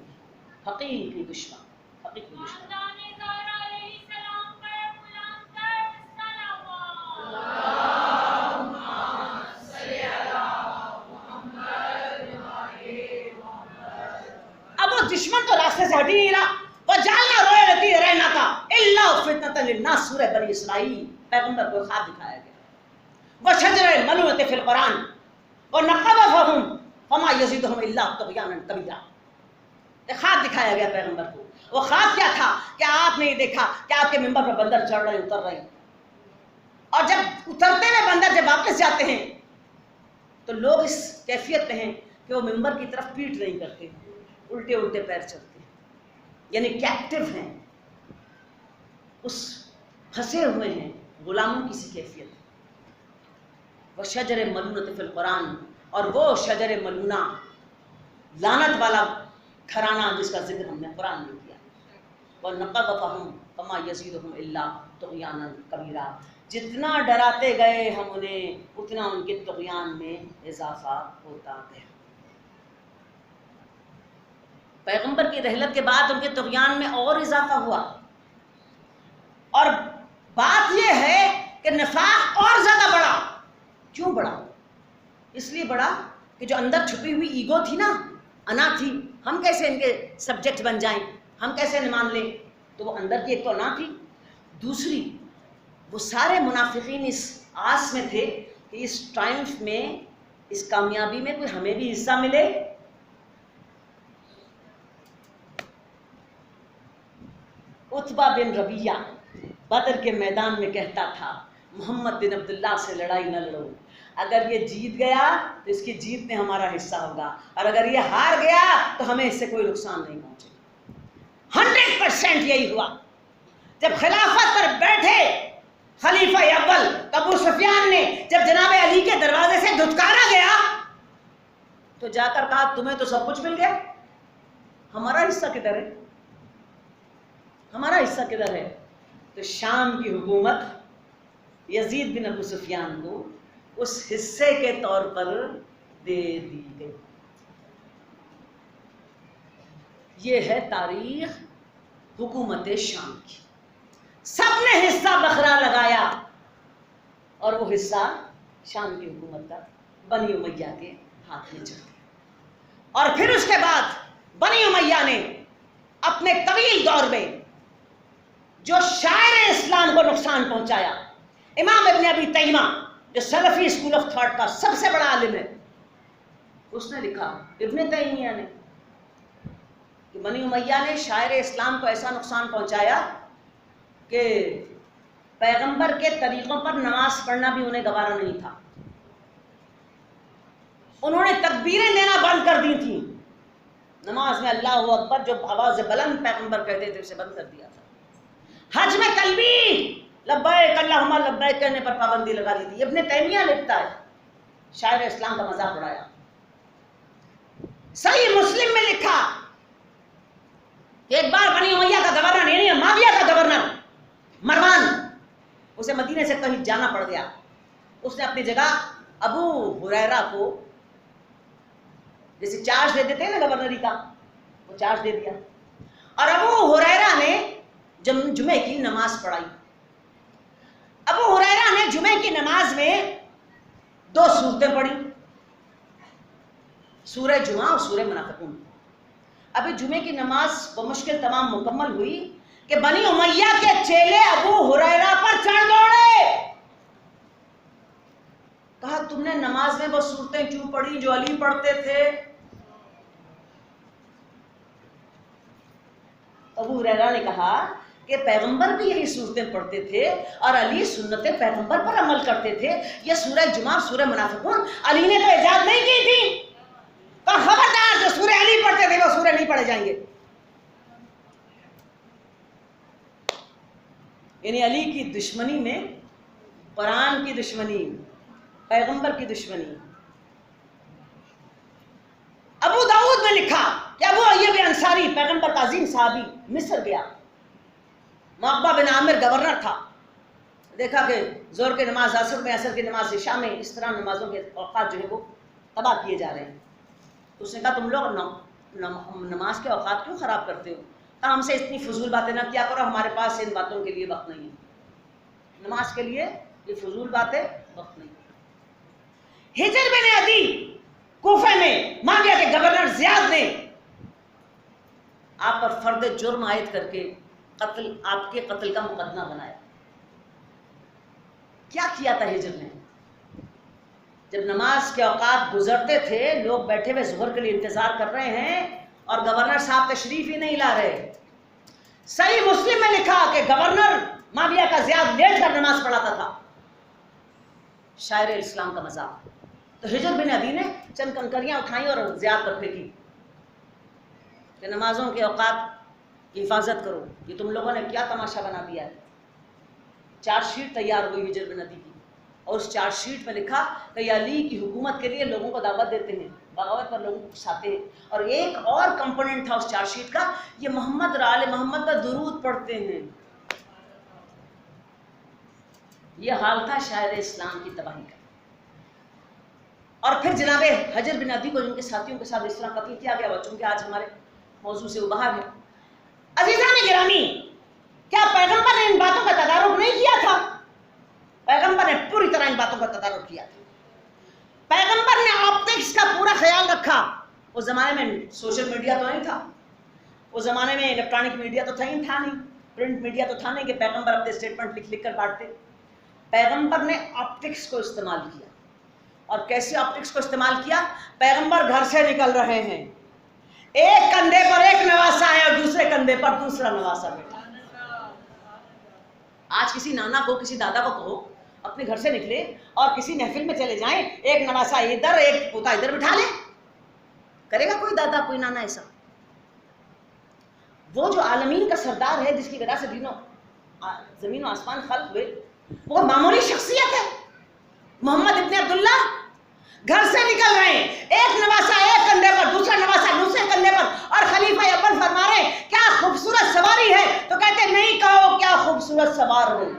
حقیقی دشمن، حقیقی دشمن۔ اب وہ دشمن تو راستے سے ہٹ ہی نہیں رہا، وہ جالنا روئے رہتی ہے رہنا تھا اللہ فتنۃ للناس، سورہ بنی اسرائیل، پیغمبر کو خواب دکھایا گیا۔ وہ شجر ملعونۃ فی القرآن وَنَقَّبَهُمْ فَمَا يَزِيدُهُمْ إِلَّا طُغْيَانًا كَبِيرًا۔ خواب دکھایا گیا پیغمبر کو۔ وہ خواب کیا تھا؟ کیا آپ نے یہ دیکھا کہ آپ کے ممبر پر بندر چڑھ رہے ہیں، اتر رہے ہیں، اور جب اترتے ہوئے بندر جب واپس جاتے ہیں تو لوگ اس کیفیت میں ہیں کہ وہ ممبر کی طرف پیٹ نہیں کرتے، الٹے الٹے پیر چلتے ہیں، یعنی کیپٹیو ہیں، اس پھنسے ہوئے ہیں، غلاموں کی سی کیفیت۔ وہ شجر ملعونۃ فی القرآن، اور وہ شجر ملعونہ، لعنت والا گھرانہ جس کا ذکر ہم نے قرآن میں کیا۔ وَنَقَّبَهُمْ فَمَا يَزِيدُهُمْ إِلَّا طُغْيَانًا كَبِيرًا، جتنا ڈراتے گئے ہم انہیں اتنا ان کے طغیان میں اضافہ ہوتا گیا۔ پیغمبر کی رحلت کے بعد ان کے طغیان میں اور اضافہ ہوا، اور بات یہ ہے کہ نفاق اور زیادہ بڑھا۔ کیوں بڑھا؟ اس لیے بڑھا کہ جو اندر چھپی ہوئی ایگو تھی نا، انا تھی، ہم کیسے ان کے سبجیکٹ بن جائیں، ہم کیسے انہیں مان لیں، تو وہ اندر کی ایک تو انا تھی، دوسری وہ سارے منافقین اس آس میں تھے کہ اس ٹرائمف میں، اس کامیابی میں کوئی ہمیں بھی حصہ ملے۔ عتبہ بن ربیعہ بدر کے میدان میں کہتا تھا محمد بن عبداللہ سے لڑائی نہ لڑو، اگر یہ جیت گیا تو اس کی جیت میں ہمارا حصہ ہوگا، اور اگر یہ ہار گیا تو ہمیں اس سے کوئی نقصان نہیں پہنچے گا۔ 100% یہی ہوا۔ جب خلافت پر بیٹھے خلیفہ اول ابو سفیان نے جب جناب علی کے دروازے سے دھتکارا گیا تو جا کر کہا تمہیں تو سب کچھ مل گیا، ہمارا حصہ کدھر ہے، ہمارا حصہ کدھر ہے؟ تو شام کی حکومت یزید بن ابو سفیان کو اس حصے کے طور پر دے دی گئی۔ یہ ہے تاریخ حکومت شام کی۔ سب نے حصہ بکھرا لگایا، اور وہ حصہ شام کی حکومت کا بنی امیہ کے ہاتھ میں چل گیا۔ اور پھر اس کے بعد بنی امیہ نے اپنے طویل دور میں جو شاعر اسلام کو نقصان پہنچایا، امام ابن ابی تیمیہ جو سلفی اسکول آف تھاٹ کا سب سے بڑا عالم ہے، اس نے لکھا، ابن تیمیہ نے کہ بنی امیہ نے شاعر اسلام کو ایسا نقصان پہنچایا کہ پیغمبر کے طریقوں پر نماز پڑھنا بھی انہیں گوارا نہیں تھا. انہوں نے تکبیریں دینا بند کر دی تھیں نماز میں. اللہ اکبر جو آواز بلند پیغمبر کہتے تھے اسے بند کر دیا تھا. حج میں تلبیہ لبیک اللہم لبیک کہنے پر پابندی لگا دی تھی. ابن تیمیہ لکھتا ہے شاعر اسلام کا مذاق اڑایا. صحیح مسلم میں لکھا کہ ایک بار بنی امیہ کا گورنر یعنی معاویہ کا گورنر مروان اسے مدینے سے کہیں جانا پڑ گیا. اس نے اپنی جگہ ابو ہریرہ کو جیسے چارج دے دیتے ہیں نا گورنری کا, وہ چارج دے دیا. اور ابو ہریرہ نے جمعے کی نماز پڑھائی. ابو ہریرہ نے جمعے کی نماز میں 2 سورتیں پڑھی, سورہ جمعہ اور سورہ منافقون. ابھی جمعے کی نماز بمشکل تمام مکمل ہوئی کہ بنی امیہ کے چیلے ابو ہریرہ پر چڑھ دوڑے. کہا تم نے نماز میں وہ سورتیں کیوں پڑھی جو علی پڑھتے تھے؟ ابو ہریرہ نے کہا کہ پیغمبر بھی یہی سورتیں پڑھتے تھے اور علی سنت پیغمبر پر عمل کرتے تھے. یہ سورہ جمعہ اور سورہ منافقون علی نے تو ایجاد نہیں کی تھی. کہا خبردار جو سورہ علی پڑھتے تھے وہ سورہ نہیں پڑھے جائیں گے. یعنی علی کی دشمنی میں قرآن کی دشمنی, پیغمبر کی دشمنی. ابو داؤد نے لکھا کہ ابو ایوب انصاری پیغمبر کا عظیم صحابی مصر گیا. معقبہ بن عامر گورنر تھا. دیکھا کہ ظہر کی نماز عصر میں, عصر کی نماز عشاء میں اس طرح نمازوں کے اوقات جو ہے وہ تباہ کیے جا رہے ہیں. تو اس نے کہا تم لوگ نماز کے اوقات کیوں خراب کرتے ہو؟ کہا ہم سے اتنی فضول باتیں نہ کیا کرو, ہمارے پاس ان باتوں کے لیے وقت نہیں ہے. نماز کے لیے یہ فضول باتیں وقت نہیں. ہجر بن عدی کوفہ میں معاویہ کے گورنر زیاد نے آپ پر فرد جرم عائد کر کے آپ کے قتل کا مقدمہ بنایا. کیا کیا تھا ہجر نے؟ جب نماز کے اوقات گزرتے تھے, لوگ بیٹھے ہوئے ظہر کے لیے انتظار کر رہے ہیں اور گورنر صاحب تشریف ہی نہیں لا رہے. صحیح مسلم میں لکھا کہ گورنر معاویہ کا زیاد لیٹ کر نماز پڑھاتا تھا. شاعر اسلام کا مذاق. تو ہجر بن عدی نے چند کنکریاں اٹھائیں اور زیاد پر پھینکی کہ نمازوں کے اوقات کی حفاظت کرو. یہ تم لوگوں نے کیا تماشا بنا دیا ہے. چارج شیٹ تیار ہوئی ہجر بن عدی کی اور اس چارج شیٹ میں لکھا کہ علی کی حکومت کے لیے لوگوں کو دعوت دیتے ہیں, بغاوت پر لوگوں کو اکساتے ہیں. اور ایک اور کمپوننٹ تھا اس چارج شیٹ کا, یہ محمد اور آل محمد پر درود پڑھتے ہیں. یہ حال تھا شاعر اسلام کی تباہی کا. اور پھر جناب حجر بن عدی کو جن کے ساتھیوں کے ساتھ اس طرح قتل کیا گیا, چونکہ آج ہمارے موضوع سے وہ باہر ہے. عزیزان گرامی, کیا پیغمبر نے ان باتوں کا تدارک نہیں کیا تھا؟ پیغمبر نے پوری طرح ان باتوں کا تدارک کیا تھا. پیغمبر نے آپٹکس کا پورا خیال رکھا. اس زمانے میں سوشل میڈیا تو نہیں تھا, اس زمانے میں الیکٹرانک میڈیا تو تھا نہیں, پرنٹ میڈیا تو تھا نہیں کہ پیغمبر اپنے اسٹیٹمنٹ لکھ کر بانٹتے. پیغمبر نے آپٹکس کو استعمال کیا. اور کیسے آپٹکس کو استعمال کیا؟ پیغمبر گھر سے نکل رہے ہیں, ایک کندھے پر ایک نواسا ہے اور دوسرے کندھے پر دوسرا نواسا بیٹھا. آج کسی نانا کو, کسی دادا کو کہو اپنے گھر سے نکلے اور کسی محفل میں چلے جائیں, ایک نواسا ادھر ایک پوتا ادھر بٹھا لے, کرے گا کوئی دادا کوئی نانا ایسا؟ وہ جو عالمین کا سردار ہے جس کی وجہ سے زمین و آسمان خلق ہوئے, وہ معمولی شخصیت ہے. محمد ابن عبداللہ گھر سے نکل رہے ہیں, ایک نواسا ایک کندھے پر, دوسرا نواسا دوسرے کندھے پر, اور خلیفہ اول فرما رہے ہیں کیا خوبصورت سواری ہے, تو کہتے نہیں کہو کیا خوبصورت سوار ہو.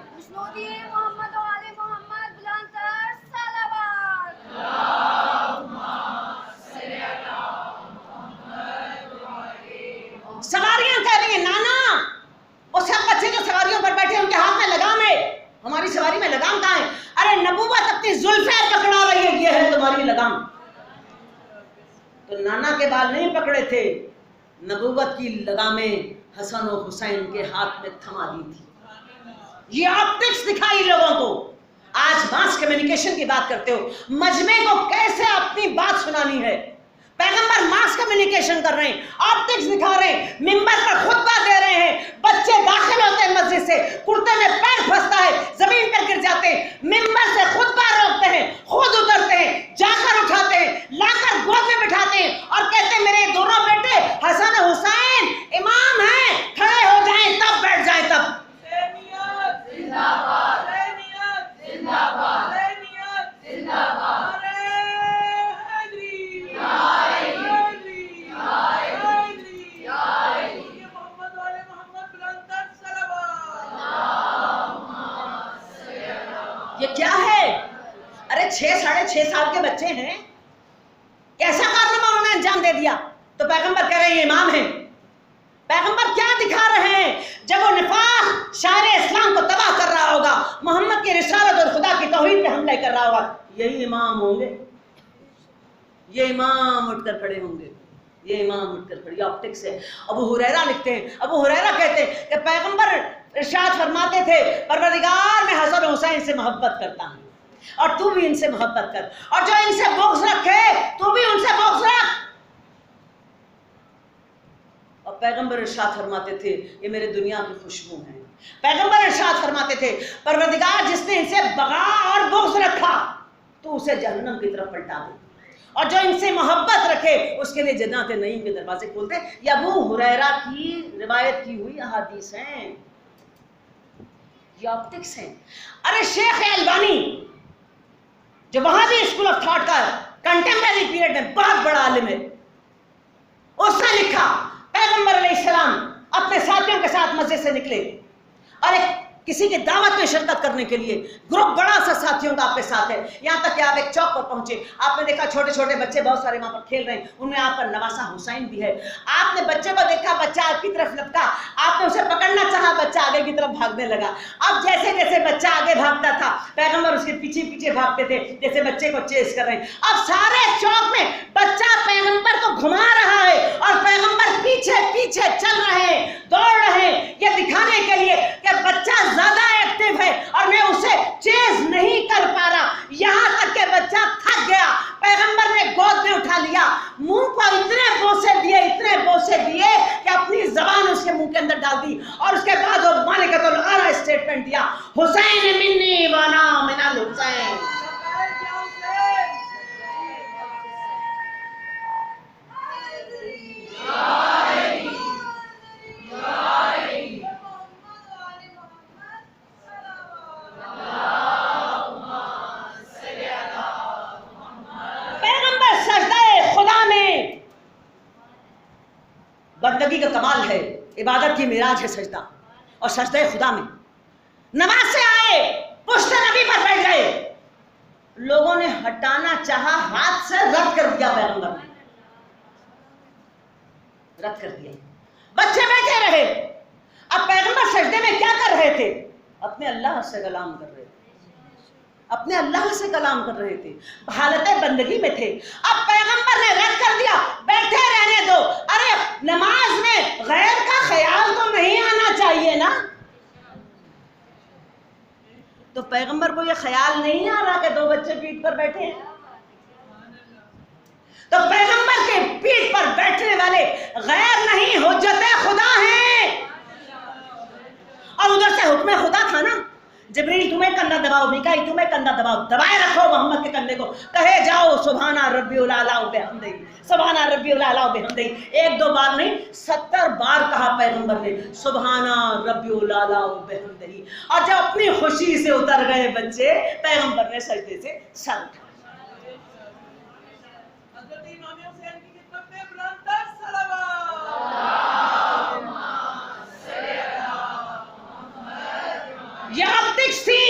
سواریاں کہہ رہی ہیں نانا, وہ سب بچے جو سواریوں پر بیٹھے ان کے ہاتھ میں لگام ہے, ہماری سواری میں لگام کہاں ہے؟ ارے نبوت اپنی زلفیں پکڑا رہی ہے, یہ ہے تمہاری لگام. تو نانا کے بال نہیں پکڑے تھے, نبوت کی لگامیں حسن و حسین کے ہاتھ میں تھما دی تھی. یہ آپٹکس دکھائی لوگوں کو. آج ماس کمیونیکیشن کی بات کرتے ہو, مجمع کو کیسے اپنی بات سنانی ہے, پیغمبر ماس کمیونیکیشن کر رہے ہیں، آپٹکس دکھا رہے ہیں، ممبر پر خطبہ دے رہے ہیں، بچے داخل ہوتے ہیں مسجد سے، کرتے میں پیر پھنستا ہے، زمین پر گر جاتے ہیں، ممبر سے خطبہ روکتے ہیں، خود اترتے ہیں، جا کر اٹھاتے ہیں، لا کر گود میں بٹھاتے ہیں اور کہتے ہیں میرے دونوں بیٹے حسن حسین امام ہیں، کھڑے ہو جائیں تب بیٹھ جائیں تب. زندہ باد، زندہ باد، زندہ باد. یہ کیا ہے؟ ارے 6 سال کے بچے ہیں، کیسا کارنامہ انہوں نے انجام دے دیا؟ تو پیغمبر کہہ رہے ہیں یہ امام ہیں. پیغمبر کیا دکھا رہے ہیں؟ جب وہ نفاق شاعر اسلام کو تباہ کر رہا ہوگا، محمد کی رسالت اور خدا کی توحید پہ حملہ کر رہا ہوگا، یہی امام ہوں گے. یہ امام اٹھ کر کھڑے ہوں گے، یہ امام اٹھ کر کھڑے. یہ آپٹکس ہے. ابو ہریرہ لکھتے ہیں، ابو ہریرہ کہتے ہیں کہ پیغمبر ارشاد فرماتے تھے پروردگار میں حسن حسین سے محبت کرتا ہوں اور تو بھی ان سے محبت کر، اور جو ان سے بغض رکھے تو بھی ان سے بغض رکھ. اور پیغمبر ارشاد فرماتے تھے یہ میرے دنیا کی خوشبو ہیں. پیغمبر ارشاد فرماتے تھے پروردگار جس نے ان سے بغا اور بغض رکھا تو اسے جہنم کی طرف پلٹا دے، اور جو ان سے محبت رکھے اس کے لیے جنات نعیم کے دروازے کھولتے. یہ ابو ہریرہ کی روایت کی ہوئی احادیث ہیں، یہ آپٹکس ہیں. ارے شیخ البانی جو وہابی اسکول آف تھاٹ کا کنٹمپریری پیریڈ میں بہت بڑا عالم ہے، اس نے لکھا پیغمبر علیہ السلام اپنے ساتھیوں کے ساتھ مسجد سے نکلے اور ایک کسی کی دعوت میں شرکت کرنے کے لیے گروپ بڑا سا ساتھیوں کا آپ کے ساتھ ہے. یہاں تک کہ آپ ایک چوک پر پہنچے، آپ نے دیکھا چھوٹے چھوٹے بچے بہت سارے وہاں پر کھیل رہے ہیں، ان میں آپ کا نواسہ حسین بھی ہے. آپ نے بچے کو دیکھا، بچہ آپ کی طرف لپکا، آپ نے اسے پکڑنا چاہا، بچہ آگے کی طرف بھاگنے لگا. اب جیسے جیسے بچہ آگے بھاگتا تھا پیغمبر اس کے پیچھے پیچھے بھاگتے تھے جیسے بچے کو چیز کر رہے ہیں. اب سارے چوک میں بچہ پیغمبر کو گھما رہا ہے اور پیغمبر پیچھے پیچھے چل رہے ہیں، دوڑ رہے ہیں، یہ دکھانے کے لیے کہ بچہ زیادہ ایکٹیو ہے اور میں اسے چیز نہیں کر پا رہا. یہاں تک کہ بچہ تھک گیا، پیغمبر نے گود میں اٹھا لیا، منہ پر اتنے بوسے دیے کہ اپنی زبان اس کے منہ کے اندر ڈال دی، اور اس کے بعد وہ مالکۃ العرا اسٹیٹمنٹ دیا، حسین منی وانا من الحسین. بندگی کا کمال ہے، عبادت کی معراج ہے سجدہ، اور سجدہ خدا میں نماز سے آئے، پشت نبی پر بیٹھ گئے، لوگوں نے ہٹانا چاہا، ہاتھ سے رد کر دیا، پیغمبر نے رد کر دیا. بچے بیٹھے رہے. اب پیغمبر سجدے میں کیا کر رہے تھے؟ اپنے اللہ سے کلام کر رہے تھے، اپنے اللہ سے کلام کر رہے تھے، حالت بندگی میں تھے. اب پیغمبر نے رد کر دیا، بیٹھے رہنے دو. ارے نماز میں غیر کا خیال تو نہیں آنا چاہیے نا. تو پیغمبر کو یہ خیال نہیں آ رہا کہ 2 بچے پیٹھ پر بیٹھے ہیں. تو پیغمبر کے پیٹھ پر بیٹھنے والے غیر نہیں، حجت خدا ہیں. اور ادھر سے حکم خدا تھا نا، جبریل تمہیں کندھا دباؤ، میکائیل تمہیں کندھا دباؤ، دبائے رکھو محمد کے کندھے کو، کہے جاؤ سبحان ربی الاعلیٰ و بحمدہ، سبحان ربی الاعلیٰ و بحمدہ. 1-2 بار نہیں، 70 بار کہا پیغمبر نے سبحان ربی الاعلیٰ و بحمدہ. اور جب اپنی خوشی سے اتر گئے بچے، پیغمبر نے سجدے سے سر اٹھا. یہ آپٹکس تھی،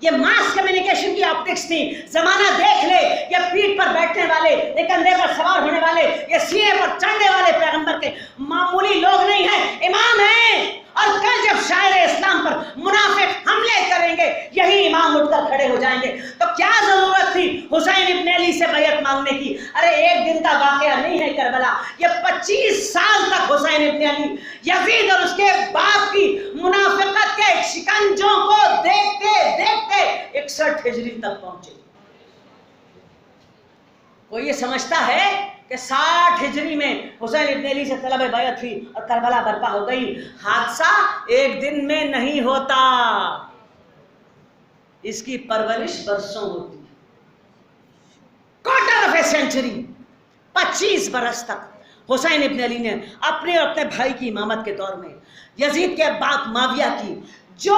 یہ ماس کمیونیکیشن کی آپٹکس تھی. زمانہ دیکھ لے، یہ پیٹھ پر بیٹھنے والے، یہ کندھے پر سوار ہونے والے، یہ سینے پر چڑھنے والے پیغمبر کے معمولی لوگ نہیں ہیں، امام ہیں. اور کل جب شاعر اسلام پر منافق حملے کریں گے، یہی امام اٹھ کر کھڑے ہو جائیں گے. تو کیا ضرورت تھی حسین ابن علی سے بیعت مانگنے کی؟ ارے ایک دن کا واقعہ نہیں ہے کربلا، یہ 25 سال تک حسین ابن علی یزید اور اس کے باپ کی منافقت کے شکنجوں کو دیکھتے دیکھتے 61 ہجری تک پہنچے. کوئی یہ سمجھتا ہے کہ 60 ہجری میں حسین ابن علی سے طلب بیعت ہوئی اور کربلا برپا ہو گئی. حادثہ ایک دن میں نہیں ہوتا، اس کی پرورش برسوں ہوتی ہے. کوارٹر آف اے سینچری، 25 برس تک حسین ابن علی نے اپنے اور اپنے بھائی کی امامت کے دور میں یزید کے باپ معاویہ کی جو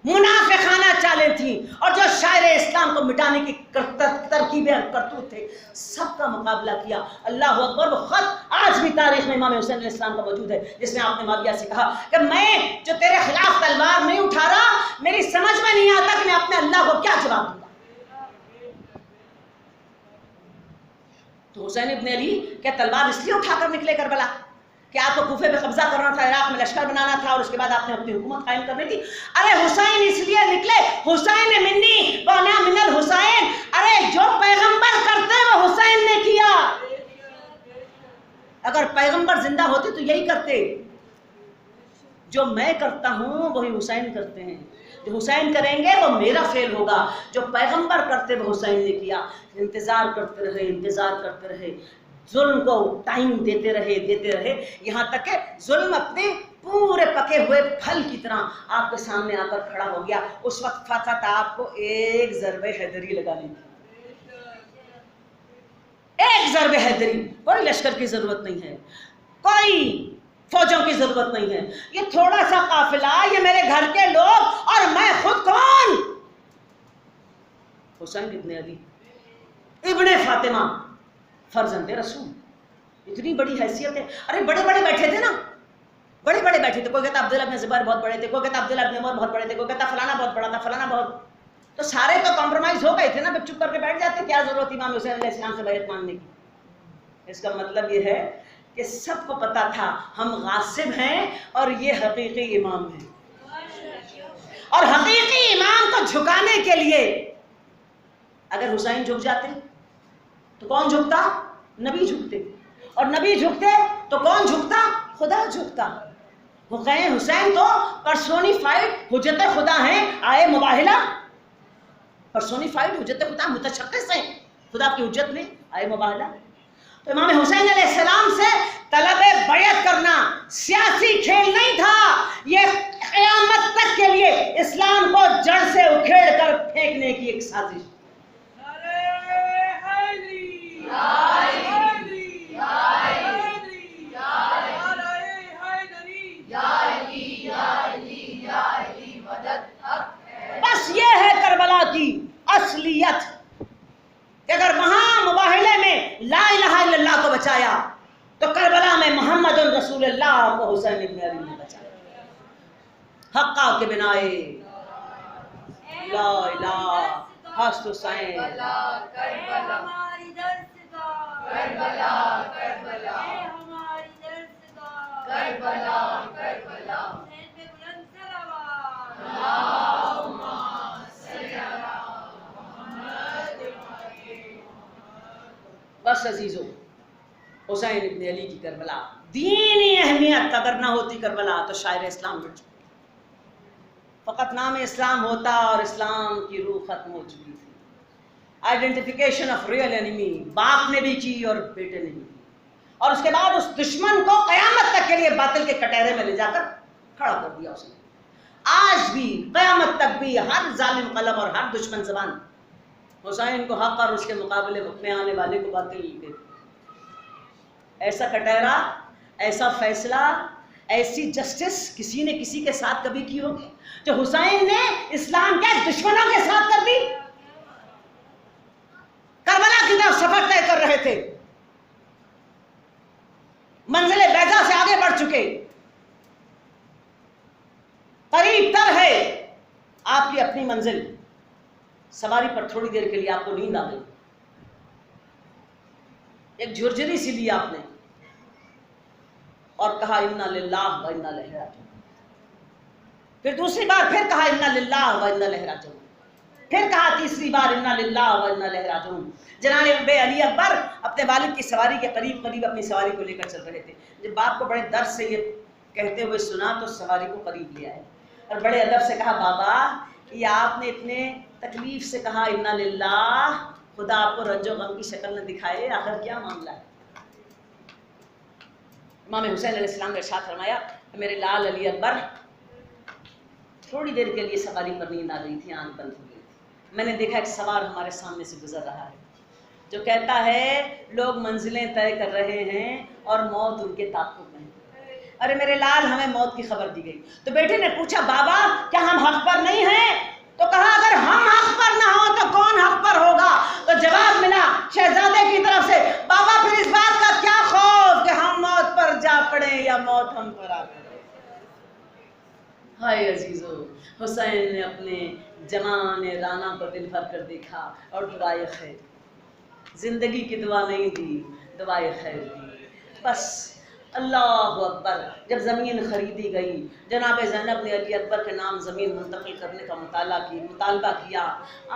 منافقانہ چالیں تھیں اور جو شاعر اسلام کو مٹانے کی ترکیبیں اور کرتوت تھے، سب کا مقابلہ کیا. اللہ اکبر. وہ خط آج بھی تاریخ میں امام حسین علیہ السلام کا موجود ہے، جس میں آپ نے معاویہ سے کہا کہ میں جو تیرے خلاف تلوار نہیں اٹھا رہا، میری سمجھ میں نہیں آتا کہ میں اپنے اللہ کو کیا جواب دوں گا. تو حسین ابن علی کیا تلوار اس لیے اٹھا کر نکلے کربلا کہ آپ کو کوفے پہ قبضہ کرنا تھا، عراق میں لشکر بنانا تھا اور اس کے بعد آپ نے اپنی حکومت قائم کرنی تھی؟ ارے حسین اس لیے نکلے، حسین منی وانا من الحسین. ارے جو پیغمبر کرتے وہ حسین نے کیا. اگر پیغمبر زندہ ہوتے تو یہی کرتے. جو میں کرتا ہوں وہی حسین کرتے ہیں. جو حسین کریں گے وہ میرا فعل ہوگا. جو پیغمبر کرتے وہ حسین نے کیا. انتظار کرتے رہے، انتظار کرتے رہے، ظلم کو ٹائم دیتے رہے، یہاں تک کہ ظلم اپنے پورے پکے ہوئے پھل کی طرح آپ کے سامنے آ کر کھڑا ہو گیا. اس وقت فقط آپ کو ایک ضرب حیدری لگانی تھی، ایک ضرب حیدری. کوئی لشکر کی ضرورت نہیں ہے، کوئی فوجوں کی ضرورت نہیں ہے. یہ تھوڑا سا قافلہ، یہ میرے گھر کے لوگ اور میں خود کون؟ حسین ابن علی ابن فاطمہ فرزند رسول. اتنی بڑی حیثیت ہے. ارے بڑے بڑے بیٹھے تھے نا، بڑے بڑے بیٹھے تھے. کوئی کہتا عبداللہ ابن زبیر بہت بڑے تھے، کوئی کہتا عبداللہ ابن عمر بہت بڑے تھے، کوئی کہتا فلانا بہت بڑا تھا، فلانا بہت. تو سارے تو کمپرومائز ہو گئے تھے نا، چپ کر کے بیٹھ جاتے. کیا ضرورت امام حسین علیہ السلام سے بیعت مانگنے کی؟ اس کا مطلب یہ ہے کہ سب کو پتا تھا ہم غاصب ہیں اور یہ حقیقی امام ہیں. اور حقیقی امام کو جھکانے کے لیے اگر حسین جھک جاتے تو کون جھکتا؟ نبی جھکتے. اور نبی جھکتے تو کون جھکتا؟ خدا جھکتا. حسین تو پرسونیفائڈ حجت خدا ہیں. آئے مباہلہ پرسونیفائڈ حجت خدا، متشخص ہیں خدا کی حجت میں آئے مباہلہ. تو امام حسین علیہ السلام سے طلب بیعت کرنا سیاسی کھیل نہیں تھا، یہ قیامت تک کے لیے اسلام کو جڑ سے اکھیڑ کر پھینکنے کی ایک سازش. بس یہ ہے کربلا کی اصلیت کہ اگر وہاں مباہلے میں لا الہ الا اللہ کو بچایا تو کربلا میں محمد رسول اللہ کو حسین ابن علی نے بچایا. حقا کے بنائے لا الہ حسن حسین. بس عزیزو، حسین ابن علی کی کربلا دینی اہمیت اگر نہ ہوتی کربلا تو شاعر اسلام مٹ چکا. فقط نام اسلام ہوتا اور اسلام کی روح ختم ہو چکی تھی. آئیڈینٹیفیکیشن آف ریئل اینیمی باپ نے بھی کی اور بیٹے نے بھی کی. اور اس کے بعد اس دشمن کو قیامت تک کے لیے باطل کے کٹہرے میں لے جا کر کھڑا کر دیا اس نے. آج بھی قیامت تک بھی ہر ظالم قلم اور ہر دشمن زبان حسین کو حق اور اس کے مقابلے میں آنے والے کو باطل دیتے. ایسا کٹہرا، ایسا فیصلہ، ایسی جسٹس کسی نے کسی کے ساتھ کبھی کی ہوگی جو حسین نے اسلام کے دشمنوں کے ساتھ کر دی. کربلا کی طرف سفر طے کر رہے تھے، منزل بیضا سے آگے بڑھ چکے، قریب تر ہے آپ کی اپنی منزل. سواری پر تھوڑی دیر کے لیے آپ کو نیند آ گئی، ایک جھرجھری سی لی آپ نے اور کہا انا للہ و انا الیہ راجعون. پھر دوسری بار پھر کہا انا للہ و انا الیہ راجعون. پھر کہا تیسری بار انا للہ و انا الیہ راجعون. جناب علی اکبر اپنے والد کی سواری کے قریب قریب اپنی سواری کو لے کر چل رہے تھے. جب باپ کو بڑے درد سے یہ کہتے ہوئے سنا تو سواری کو قریب لے آئے اور بڑے ادب سے کہا بابا یہ آپ نے اتنے تکلیف سے کہا انا للہ خدا آپ کو رنج و غم کی شکل نہ دکھائے، آخر کیا معاملہ ہے؟ امام حسین علیہ السلام نے ارشاد فرمایا کہ میرے لال علی اکبر تھوڑی دیر کے لیے سواری پر نیند آ گئی تھی، آنکھ بند ہو گئی تھی، میں نے دیکھا ایک سوار ہمارے سامنے سے گزر رہا ہے جو کہتا ہے لوگ منزلیں طے کر رہے ہیں اور موت ان کے تعاقب میں ہے۔ ارے میرے لال، ہمیں موت کی خبر دی گئی۔ تو بیٹے نے پوچھا بابا کیا ہم حق پر نہیں ہیں؟ تو کہا اگر ہم حق پر نہ ہوں تو کون حق پر ہوگا؟ تو جواب ملا شہزادے کی طرف سے، بابا پھر اس بات کا کیا خوف کہ ہم موت پر جا پڑیں یا موت ہم پر آ پڑے۔ ہائے عزیزو، حسین نے اپنے جوان رانا کو دل بھر کر دیکھا اور دعائے خیر، زندگی کی دعا نہیں دی، دعائے خیر دی۔ بس اللہ اکبر، جب زمین خریدی گئی، جناب زینب نے علی اکبر کے نام زمین منتقل کرنے کا مطالبہ کیا۔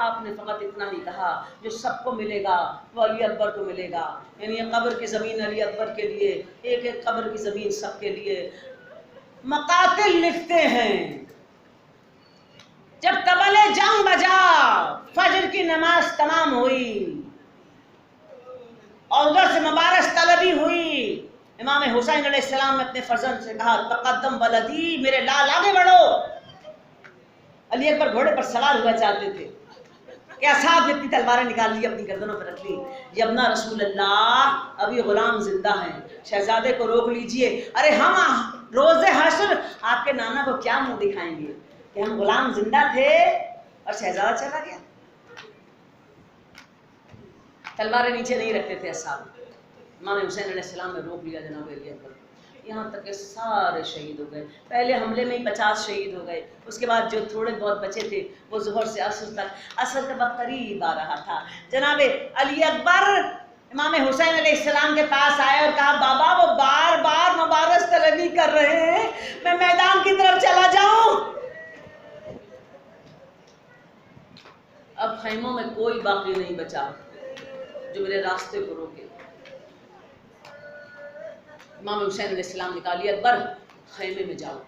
آپ نے فقط اتنا ہی کہا جو سب کو ملے گا وہ علی اکبر کو ملے گا، یعنی قبر کی زمین علی اکبر کے لیے، ایک ایک قبر کی زمین سب کے لیے۔ مقاتل لکھتے ہیں جب طبل جنگ بجا، فجر کی نماز تمام ہوئی اور ادھر سے مبارز طلبی ہوئی، امام حسین علیہ السلام نے اپنے فرزند سے کہا تقدم ولدی، میرے لال آگے بڑھو۔ علی اکبر گھوڑے پر سوار ہوا چاہتے تھے کہ اصحاب نے اپنی تلواریں نکال لی، اپنی گردنوں پر رکھ لی۔ یبنا رسول اللہ، ابھی غلام زندہ ہیں، شہزادے کو روک لیجئے۔ ارے ہم روز حشر آپ کے نانا کو کیا منہ دکھائیں گے کہ ہم غلام زندہ تھے اور شہزادہ چلا گیا؟ تلواریں نیچے نہیں رکھتے تھے اصحاب۔ امام حسین علیہ السلام نے روک لیا جناب علی اکبر کو، یہاں تک کہ سارے شہید ہو گئے۔ پہلے حملے میں ہی 50 شہید ہو گئے، اس کے بعد جو تھوڑے بہت بچے تھے وہ ظہر سے عصر تک، عصر کا وقت قریب آ رہا تھا، جناب علی اکبر امام حسین علیہ السلام کے پاس آئے اور کہا بابا وہ بار بار مبارز طلبی کر رہے ہیں، میں میدان کی طرف چلا جاؤں؟ اب خیموں میں کوئی باقی نہیں بچا جو میرے راستے کو روکے۔ امام حسین علیہ السلام نے کہا علی اکبر خیمے میں جاؤ۔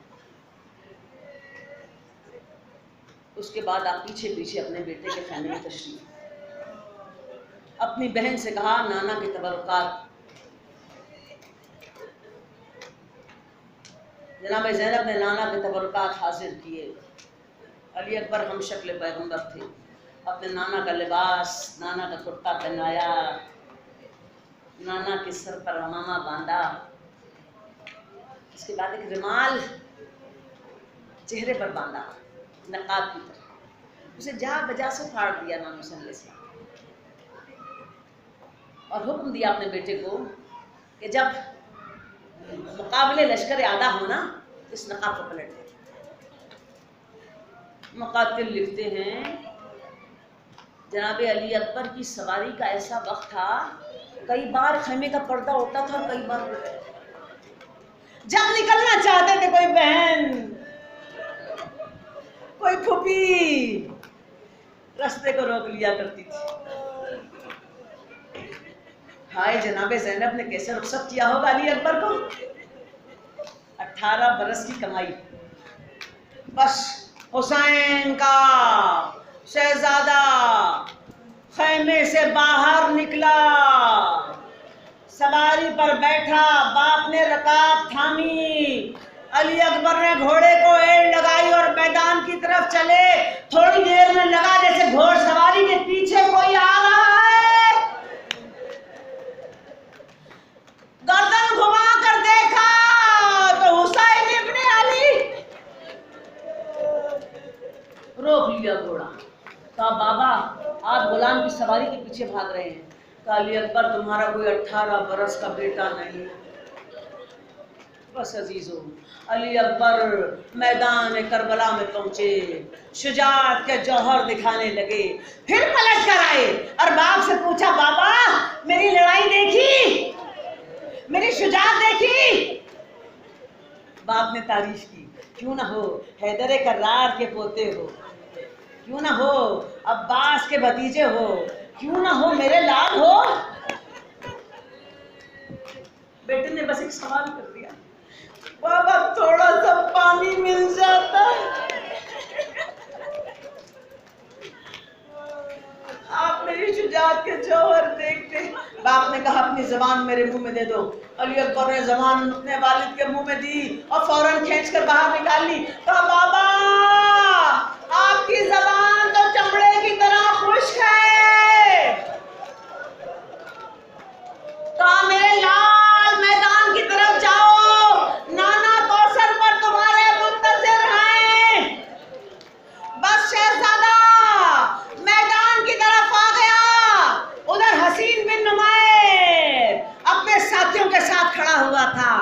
اس کے بعد آپ پیچھے پیچھے اپنے بیٹے کے خیمے میں تشریف، اپنی بہن سے کہا نانا کے تبرکات۔ جناب زینب نے نانا کے تبرکات حاضر کیے۔ علی اکبر ہم شکل پیغمبر تھے، اپنے نانا کا لباس، نانا کا کرتا پہنایا، نانا کے سر پر عمامہ باندھا، اس کے بعد ایک رومال چہرے پر باندھا نقاب کی طرح، اسے جا بجا سے پھاڑ دیا امام حسین علیہ السلام، اور حکم دیا اپنے بیٹے کو کہ جب مقابلے لشکر اعداء ہونا اس نقاب کو پلٹ دے۔ مقاتل لکھتے ہیں جناب علی اکبر کی سواری کا ایسا وقت تھا، کئی بار خیمے کا پردہ اٹھتا تھا اور کئی بار جب نکلنا چاہتے تھے کوئی بہن، کوئی پھوپھی راستے کو روک لیا کرتی تھی۔ ہائے جناب زینب نے کیسے رخصت کیا ہوگا علی اکبر کو؟ 18 برس کی کمائی، بس حسین کا شہزادہ خیمے سے باہر نکلا، سواری پر بیٹھا، باپ نے رکاب تھامی، علی اکبر نے گھوڑے کو ایڑ لگائی اور میدان کی طرف چلے۔ تھوڑی دیر میں لگا جیسے گھوڑ سواری کے پیچھے کوئی آ رہا ہے، گردن گھما کر دیکھا تو حسین ابن علی، روک لیا گھوڑا، کہا بابا آپ غلام کی سواری کے پیچھے بھاگ رہے ہیں؟ کہا علی اکبر تمہارا کوئی 18 برس کا بیٹا نہیں۔ بس عزیزو، علی اکبر میدان کربلا میں پہنچے، شجاعت کے جوہر دکھانے لگے، پھر پلٹ کر آئے اور باپ سے پوچھا بابا میری لڑائی دیکھی، میری شجاعت دیکھی؟ باپ نے تعریف کی، کیوں نہ ہو حیدر کرار کے پوتے ہو، کیوں نہ ہو عباس کے بھتیجے ہو، کیوں نہ ہو میرے لال ہو۔ بیٹے نے بس ایک سوال کر دیا، بابا تھوڑا سا پانی مل جاتا، آپ میری شجاعت نجات کے جوہر دیکھتے. باپ نے کہا اپنی زبان میرے منہ میں دے دو. علی اکبر نے زبان اپنے والد کے منہ میں دی اور فوراً کھینچ کر باہر نکال لی. کہا بابا آپ کی زبان تو چمڑے کی طرح خشک ہے. کہا میرے لال میدان کی طرف جاؤ, نانا کوثر پر تمہارے منتظر ہیں. بس شہزادہ میدان کی طرف آ گیا. ادھر حسین بن نمیر اپنے ساتھیوں کے ساتھ کھڑا ہوا تھا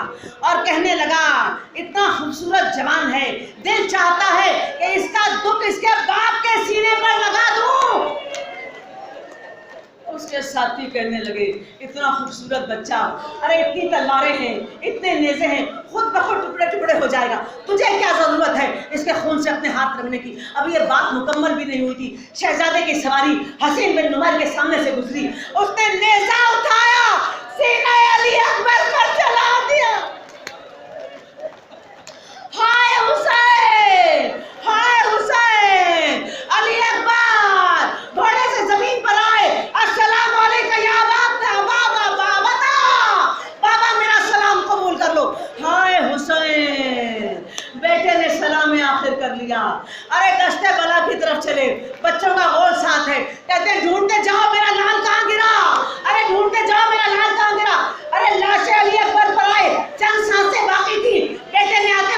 اور کہنے لگا اتنا خوبصورت جوان ہے, دل چاہتا ہے کہ اس کا دکھ اس کے باپ کے سینے پر لگا دوں. اس کے ساتھی کہنے لگے اتنا خوبصورت بچہ, ارے اتنی تلواریں ہیں, اتنے نیزے ہیں, خود بخود ٹکڑے ٹکڑے ہو جائے گا. تجھے کیا ضرورت ہے اس کے خون سے اپنے ہاتھ رگڑنے کی؟ اب یہ بات مکمل بھی نہیں ہوئی تھی, شہزادے کی سواری حسین بن نمیر کے سامنے سے گزری. اس نے نیزہ اٹھایا, سینہ علی اکبر پر چلا دیا. ہائے حسین, ہائے حسین. علی اکبر گھوڑے سے زمین پر آئے. السلام علیکم یا بابا, بابا میرا سلام قبول کر لو. ہائے حسین, بیٹے نے سلام آخر کر لیا. ارے دشتے بلا کی طرف چلے, بچوں کا غول ساتھ ہے. کہتے ڈھونڈتے جاؤ میرا لال کہاں گرا, ارے ڈھونڈتے جاؤ میرا لال کہاں گرا. ارے لاش علی اکبر پر آئے, چند سانسیں باقی تھی. بیٹے نے آ کے